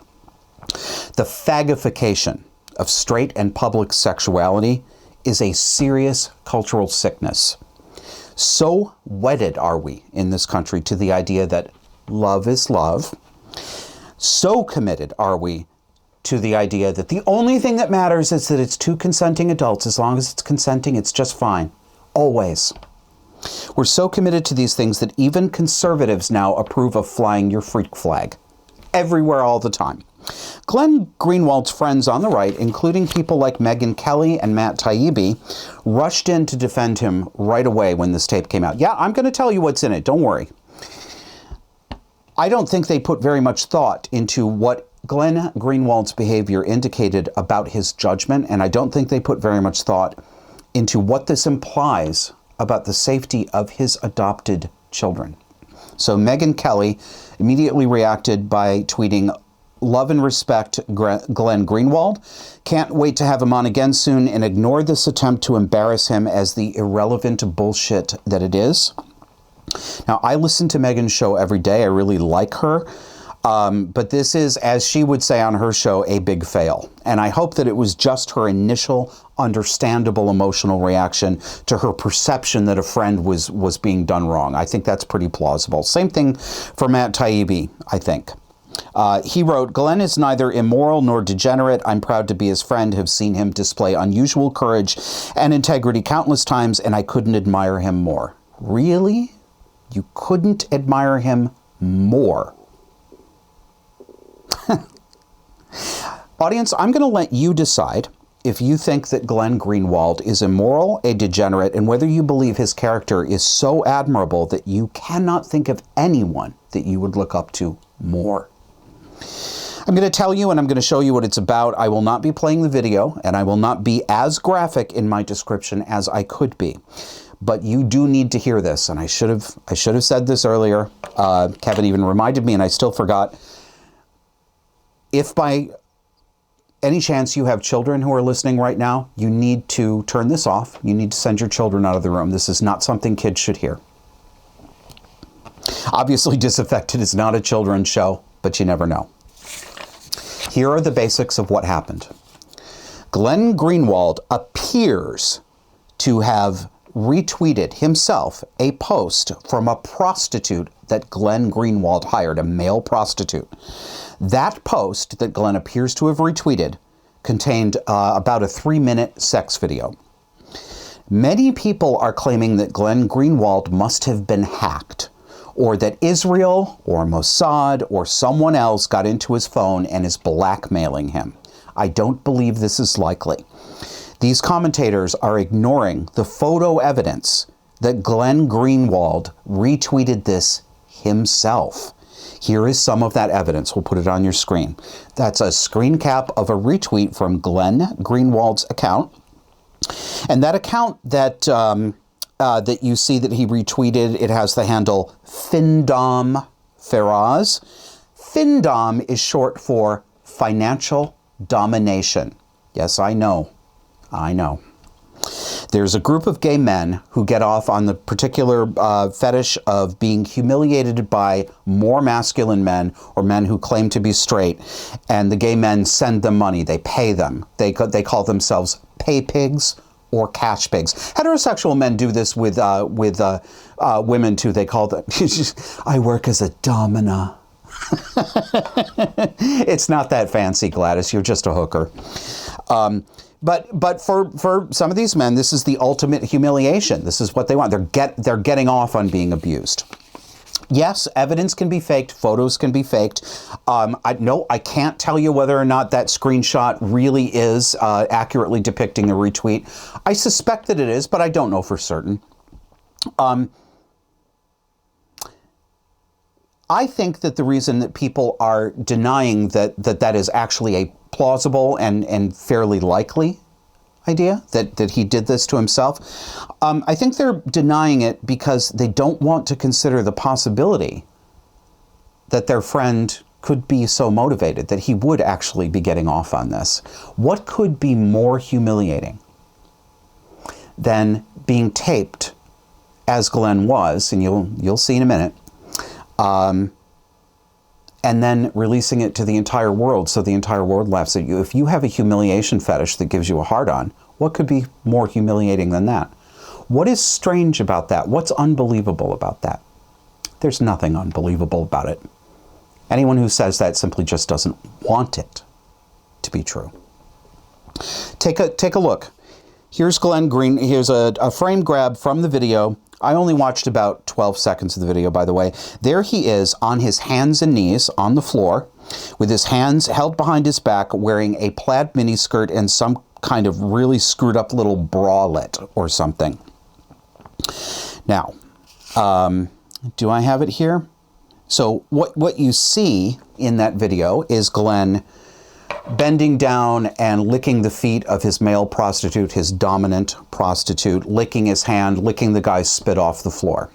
The fagification of straight and public sexuality is a serious cultural sickness. So wedded are we in this country to the idea that love is love. So committed are we to the idea that the only thing that matters is that it's two consenting adults. As long as it's consenting, it's just fine. Always. We're so committed to these things that even conservatives now approve of flying your freak flag. Everywhere, all the time. Glenn Greenwald's friends on the right, including people like Megyn Kelly and Matt Taibbi, rushed in to defend him right away when this tape came out. Yeah, I'm going to tell you what's in it. Don't worry. I don't think they put very much thought into what Glenn Greenwald's behavior indicated about his judgment, and I don't think they put very much thought into what this implies about the safety of his adopted children. So Megyn Kelly immediately reacted by tweeting, "Love and respect, Glenn Greenwald. Can't wait to have him on again soon, and ignore this attempt to embarrass him as the irrelevant bullshit that it is." Now, I listen to Megyn's show every day. I really like her. But this is, as she would say on her show, a big fail. And I hope that it was just her initial, understandable emotional reaction to her perception that a friend was being done wrong. I think that's pretty plausible. Same thing for Matt Taibbi, I think. He wrote, "Glenn is neither immoral nor degenerate. I'm proud to be his friend, have seen him display unusual courage and integrity countless times, and I couldn't admire him more." Really? You couldn't admire him more? Audience, I'm going to let you decide if you think that Glenn Greenwald is immoral, a degenerate, and whether you believe his character is so admirable that you cannot think of anyone that you would look up to more. I'm going to tell you and I'm going to show you what it's about. I will not be playing the video, and I will not be as graphic in my description as I could be. But you do need to hear this, and I should have said this earlier. Kevin even reminded me, and I still forgot. If by any chance you have children who are listening right now, you need to turn this off. You need to send your children out of the room. This is not something kids should hear. Obviously, Disaffected is not a children's show, but you never know. Here are the basics of what happened. Glenn Greenwald appears to have retweeted himself a post from a prostitute that Glenn Greenwald hired, a male prostitute. That post that Glenn appears to have retweeted contained about a 3-minute sex video. Many people are claiming that Glenn Greenwald must have been hacked, or that Israel or Mossad or someone else got into his phone and is blackmailing him. I don't believe this is likely. These commentators are ignoring the photo evidence that Glenn Greenwald retweeted this himself. Here is some of that evidence. We'll put it on your screen. That's a screen cap of a retweet from Glenn Greenwald's account. And that account that that you see that he retweeted, it has the handle Findom Faraz. Findom is short for financial domination. Yes, I know. I know. There's a group of gay men who get off on the particular fetish of being humiliated by more masculine men or men who claim to be straight, and the gay men send them money. They pay them. They call themselves pay pigs or cash pigs. Heterosexual men do this with women too. They call them, I work as a domina. It's not that fancy, Gladys. You're just a hooker. But for some of these men, this is the ultimate humiliation. This is what they want. They're getting off on being abused. Yes, evidence can be faked. Photos can be faked. I can't tell you whether or not that screenshot really is accurately depicting a retweet. I suspect that it is, but I don't know for certain. I think that the reason that people are denying that is actually a plausible and fairly likely idea, that he did this to himself, I think they're denying it because they don't want to consider the possibility that their friend could be so motivated that he would actually be getting off on this. What could be more humiliating than being taped as Glenn was, and you'll see in a minute, and then releasing it to the entire world so the entire world laughs at you? If you have a humiliation fetish that gives you a hard-on, what could be more humiliating than that? What is strange about that? What's unbelievable about that? There's nothing unbelievable about it. Anyone who says that simply just doesn't want it to be true. Take a look. Here's Glenn Green. Here's a frame grab from the video. I only watched about 12 seconds of the video, by the way. There he is on his hands and knees on the floor with his hands held behind his back, wearing a plaid miniskirt and some kind of really screwed up little bralette or something. Now, do I have it here? So what you see in that video is Glenn bending down and licking the feet of his male prostitute, his dominant prostitute, licking his hand, licking the guy's spit off the floor.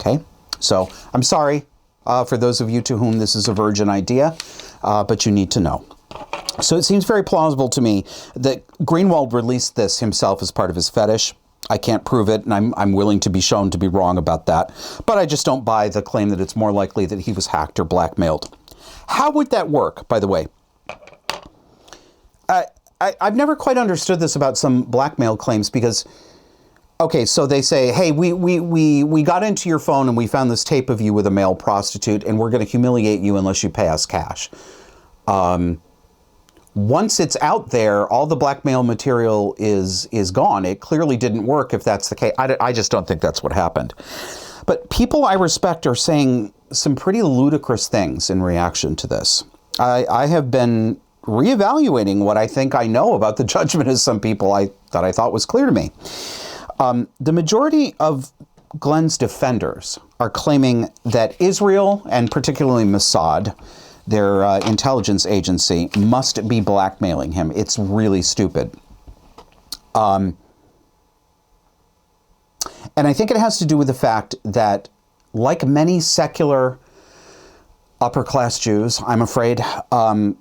Okay? So I'm sorry for those of you to whom this is a virgin idea, but you need to know. So it seems very plausible to me that Greenwald released this himself as part of his fetish. I can't prove it, and I'm willing to be shown to be wrong about that. But I just don't buy the claim that it's more likely that he was hacked or blackmailed. How would that work, by the way? I've never quite understood this about some blackmail claims because, okay, so they say, hey, we got into your phone and we found this tape of you with a male prostitute and we're going to humiliate you unless you pay us cash. Once it's out there, all the blackmail material is gone. It clearly didn't work if that's the case. I just don't think that's what happened. But people I respect are saying some pretty ludicrous things in reaction to this. I have been reevaluating what I think I know about the judgment of some people that I thought was clear to me. The majority of Glenn's defenders are claiming that Israel, and particularly Mossad, their intelligence agency must be blackmailing him. It's really stupid. And I think it has to do with the fact that, like many secular upper-class Jews, I'm afraid, Glenn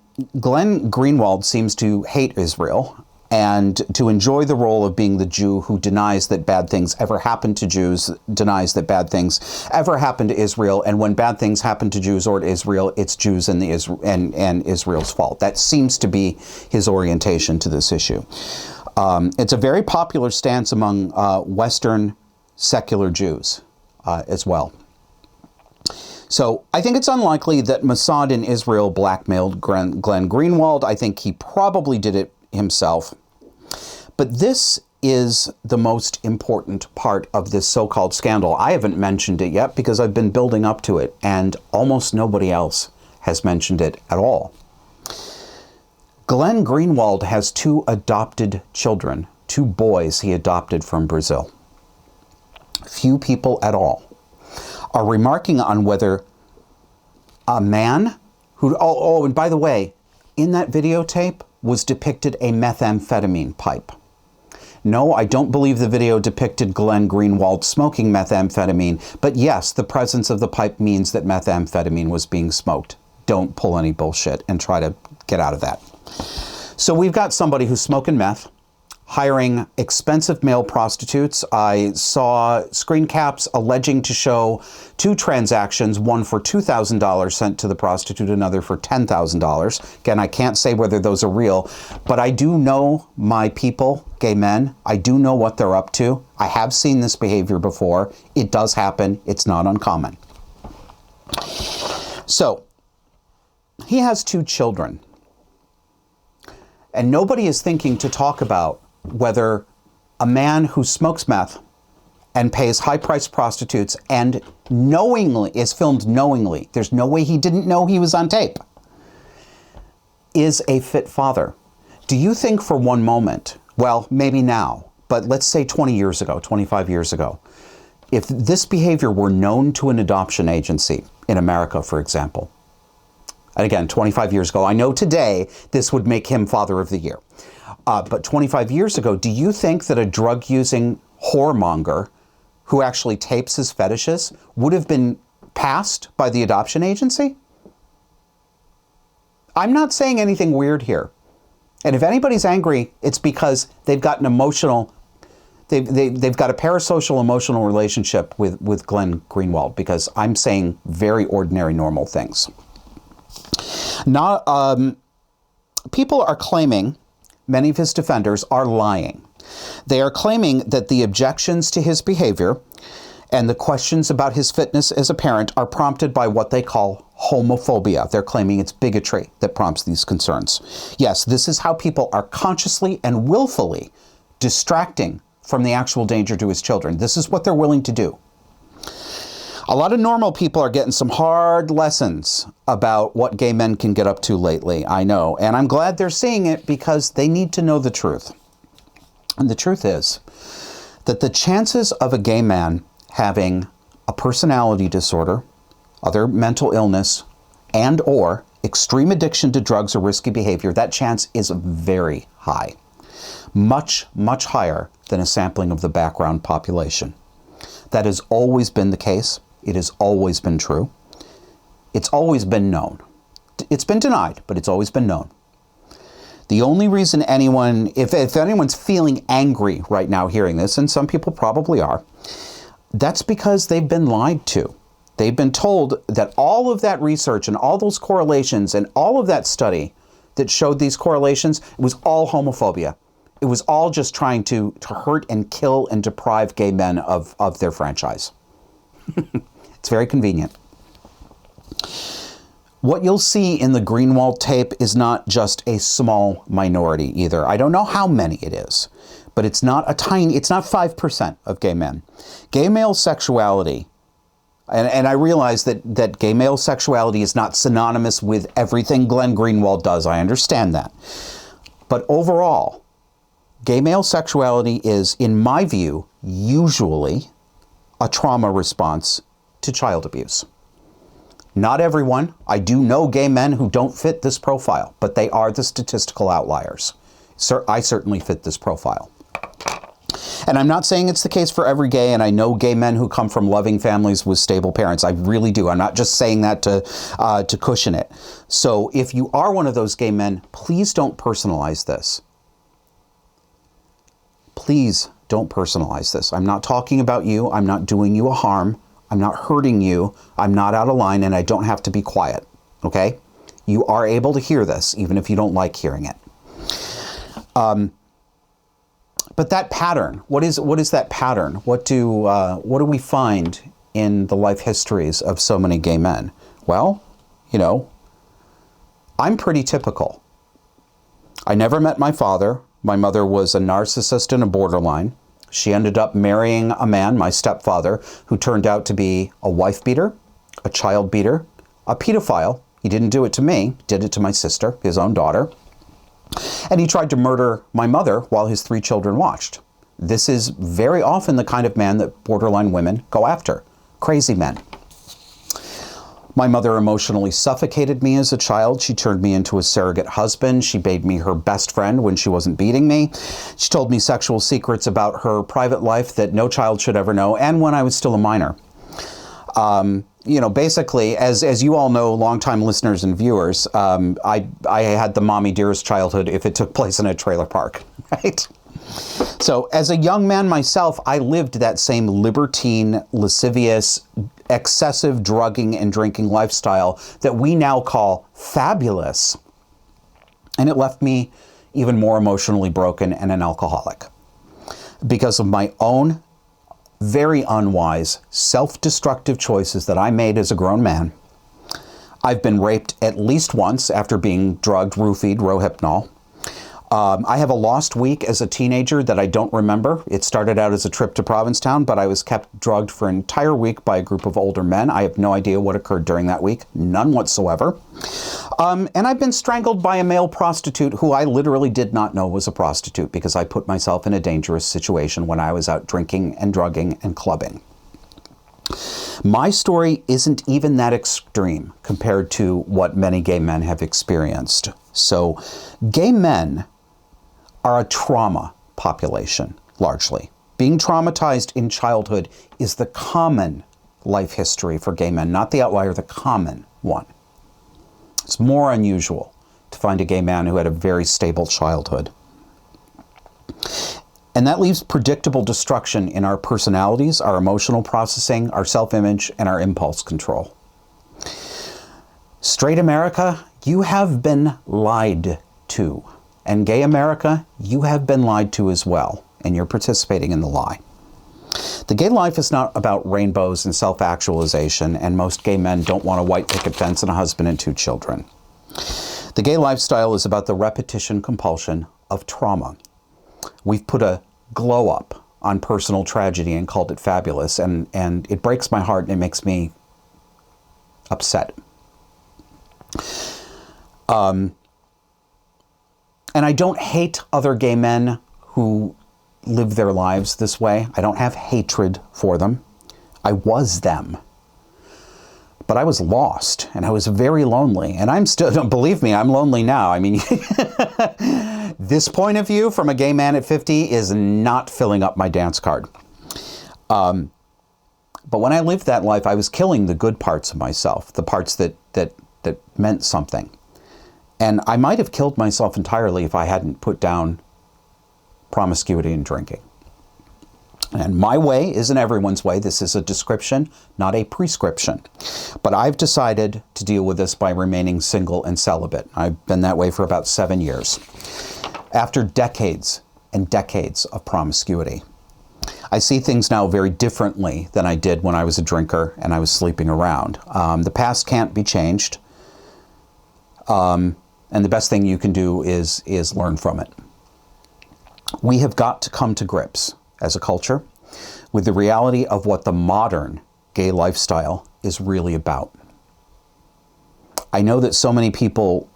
Greenwald seems to hate Israel and to enjoy the role of being the Jew who denies that bad things ever happen to Jews, denies that bad things ever happen to Israel, and when bad things happen to Jews or to Israel, it's Jews and Israel's fault. That seems to be his orientation to this issue. It's a very popular stance among Western secular Jews as well. So I think it's unlikely that Mossad in Israel blackmailed Glenn Greenwald. I think he probably did it himself. But this is the most important part of this so-called scandal. I haven't mentioned it yet because I've been building up to it, and almost nobody else has mentioned it at all. Glenn Greenwald has 2 adopted children, 2 boys he adopted from Brazil. Few people at all are remarking on whether a man who, and by the way, in that videotape was depicted a methamphetamine pipe. No, I don't believe the video depicted Glenn Greenwald smoking methamphetamine, but yes, the presence of the pipe means that methamphetamine was being smoked. Don't pull any bullshit and try to get out of that. So we've got somebody who's smoking meth, hiring expensive male prostitutes. I saw screen caps alleging to show 2 transactions, one for $2,000 sent to the prostitute, another for $10,000. Again, I can't say whether those are real, but I do know my people, gay men. I do know what they're up to. I have seen this behavior before. It does happen. It's not uncommon. So, he has 2 children. And nobody is thinking to talk about whether a man who smokes meth and pays high-priced prostitutes and knowingly is filmed knowingly, there's no way he didn't know he was on tape, is a fit father. Do you think for one moment, well, maybe now, but let's say 20 years ago, 25 years ago, if this behavior were known to an adoption agency in America, for example, and again, 25 years ago, I know today this would make him Father of the Year. But 25 years ago, do you think that a drug-using whoremonger who actually tapes his fetishes would have been passed by the adoption agency? I'm not saying anything weird here. And if anybody's angry, it's because they've got an emotional, they've got a parasocial emotional relationship with Glenn Greenwald, because I'm saying very ordinary, normal things. People are claiming, many of his defenders are lying. They are claiming that the objections to his behavior and the questions about his fitness as a parent are prompted by what they call homophobia. They're claiming it's bigotry that prompts these concerns. Yes, this is how people are consciously and willfully distracting from the actual danger to his children. This is what they're willing to do. A lot of normal people are getting some hard lessons about what gay men can get up to lately, I know. And I'm glad they're seeing it, because they need to know the truth. And the truth is that the chances of a gay man having a personality disorder, other mental illness, and or extreme addiction to drugs or risky behavior, that chance is very high. Much, much higher than a sampling of the background population. That has always been the case. It has always been true. It's always been known. It's been denied, but it's always been known. The only reason anyone, if anyone's feeling angry right now hearing this, and some people probably are, that's because they've been lied to. They've been told that all of that research and all those correlations and all of that study that showed these correlations, it was all homophobia. It was all just trying to hurt and kill and deprive gay men of their franchise. It's very convenient. What you'll see in the Greenwald tape is not just a small minority either. I don't know how many it is, but it's not 5% of gay men. Gay male sexuality, and I realize that gay male sexuality is not synonymous with everything Glenn Greenwald does. I understand that. But overall, gay male sexuality is, in my view, usually a trauma response to child abuse. Not everyone. I do know gay men who don't fit this profile, but they are the statistical outliers. I certainly fit this profile. And I'm not saying it's the case for every gay, and I know gay men who come from loving families with stable parents. I really do. I'm not just saying that to cushion it. So if you are one of those gay men, please don't personalize this. Please don't personalize this. I'm not talking about you. I'm not doing you a harm. I'm not hurting you. I'm not out of line, and I don't have to be quiet. Okay? You are able to hear this, even if you don't like hearing it. But that pattern, what is that pattern? What do we find in the life histories of so many gay men? Well, you know, I'm pretty typical. I never met my father. My mother was a narcissist and a borderline. She ended up marrying a man, my stepfather, who turned out to be a wife beater, a child beater, a pedophile. He didn't do it to me, did it to my sister, his own daughter. And he tried to murder my mother while his 3 children watched. This is very often the kind of man that borderline women go after. Crazy men. My mother emotionally suffocated me as a child. She turned me into a surrogate husband. She made me her best friend when she wasn't beating me. She told me sexual secrets about her private life that no child should ever know, and when I was still a minor. You know, basically, as you all know, longtime listeners and viewers, I had the mommy dearest childhood if it took place in a trailer park, right? So as a young man myself, I lived that same libertine, lascivious, excessive drugging and drinking lifestyle that we now call fabulous. And it left me even more emotionally broken and an alcoholic because of my own very unwise, self-destructive choices that I made as a grown man. I've been raped at least once after being drugged, roofied, Rohypnol. I have a lost week as a teenager that I don't remember. It started out as a trip to Provincetown, but I was kept drugged for an entire week by a group of older men. I have no idea what occurred during that week. None whatsoever. And I've been strangled by a male prostitute who I literally did not know was a prostitute because I put myself in a dangerous situation when I was out drinking and drugging and clubbing. My story isn't even that extreme compared to what many gay men have experienced. So gay men are a trauma population, largely. Being traumatized in childhood is the common life history for gay men, not the outlier, the common one. It's more unusual to find a gay man who had a very stable childhood. And that leaves predictable destruction in our personalities, our emotional processing, our self-image, and our impulse control. Straight America, you have been lied to. And gay America, you have been lied to as well, and you're participating in the lie. The gay life is not about rainbows and self-actualization, and most gay men don't want a white picket fence and a husband and 2 children. The gay lifestyle is about the repetition compulsion of trauma. We've put a glow up on personal tragedy and called it fabulous, and it breaks my heart and it makes me upset. And I don't hate other gay men who live their lives this way. I don't have hatred for them. I was them. But I was lost and I was very lonely. And I'm still, don't believe me, I'm lonely now. I mean, this point of view from a gay man at 50 is not filling up my dance card. But when I lived that life, I was killing the good parts of myself, the parts that meant something. And I might have killed myself entirely if I hadn't put down promiscuity and drinking. And my way isn't everyone's way. This is a description, not a prescription. But I've decided to deal with this by remaining single and celibate. I've been that way for about 7 years. After decades and decades of promiscuity, I see things now very differently than I did when I was a drinker and I was sleeping around. The past can't be changed. And the best thing you can do is learn from it. We have got to come to grips as a culture with the reality of what the modern gay lifestyle is really about. I know that so many people,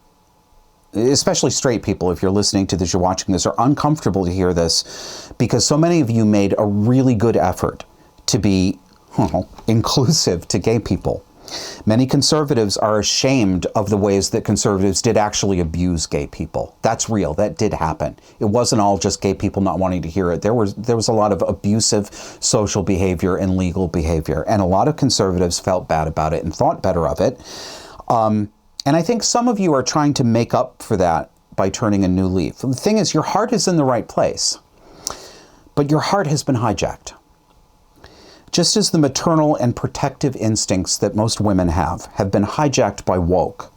especially straight people, if you're listening to this, you're watching this, are uncomfortable to hear this because so many of you made a really good effort to be inclusive to gay people. Many conservatives are ashamed of the ways that conservatives did actually abuse gay people. That's real. That did happen. It wasn't all just gay people not wanting to hear it. There was a lot of abusive social behavior and legal behavior, and a lot of conservatives felt bad about it and thought better of it. And I think some of you are trying to make up for that by turning a new leaf. The thing is, your heart is in the right place, but your heart has been hijacked. Just as the maternal and protective instincts that most women have been hijacked by woke,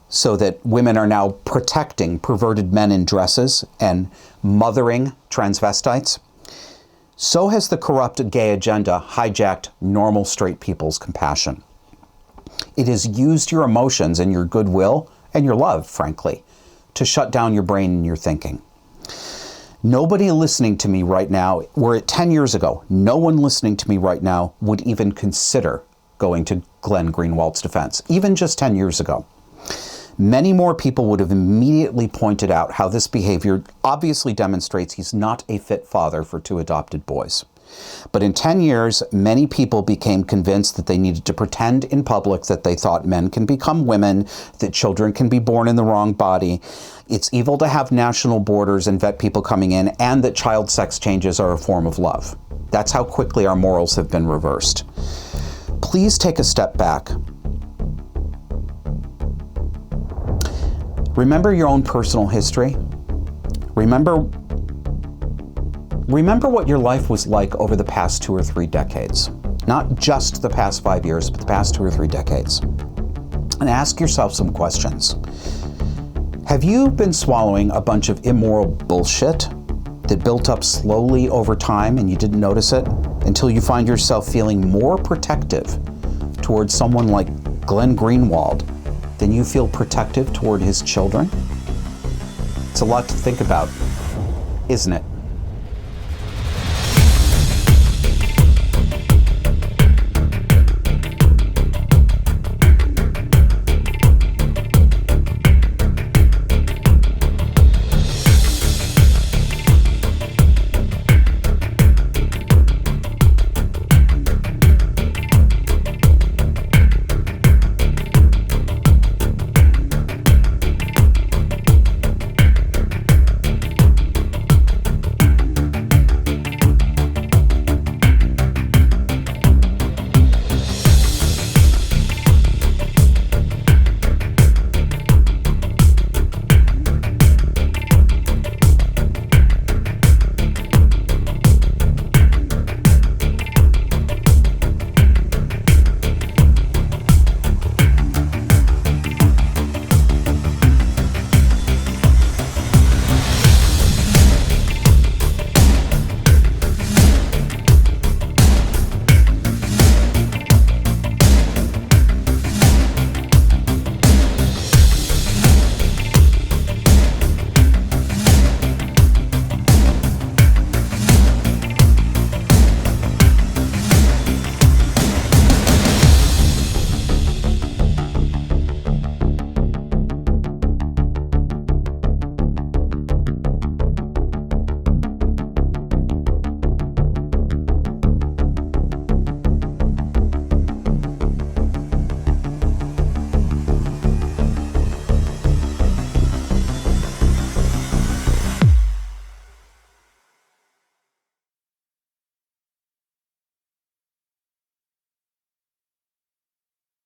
so that women are now protecting perverted men in dresses and mothering transvestites, so has the corrupt gay agenda hijacked normal straight people's compassion. It has used your emotions and your goodwill and your love, frankly, to shut down your brain and your thinking. Nobody listening to me right now, were it 10 years ago, no one listening to me right now would even consider going to Glenn Greenwald's defense, even just 10 years ago. Many more people would have immediately pointed out how this behavior obviously demonstrates he's not a fit father for 2 adopted boys. But in 10 years, many people became convinced that they needed to pretend in public that they thought men can become women, that children can be born in the wrong body, it's evil to have national borders and vet people coming in, and that child sex changes are a form of love. That's how quickly our morals have been reversed. Please take a step back. Remember your own personal history. Remember what your life was like over the past 2 or 3 decades. Not just the past 5 years, but the past 2 or 3 decades. And ask yourself some questions. Have you been swallowing a bunch of immoral bullshit that built up slowly over time and you didn't notice it until you find yourself feeling more protective towards someone like Glenn Greenwald than you feel protective toward his children? It's a lot to think about, isn't it?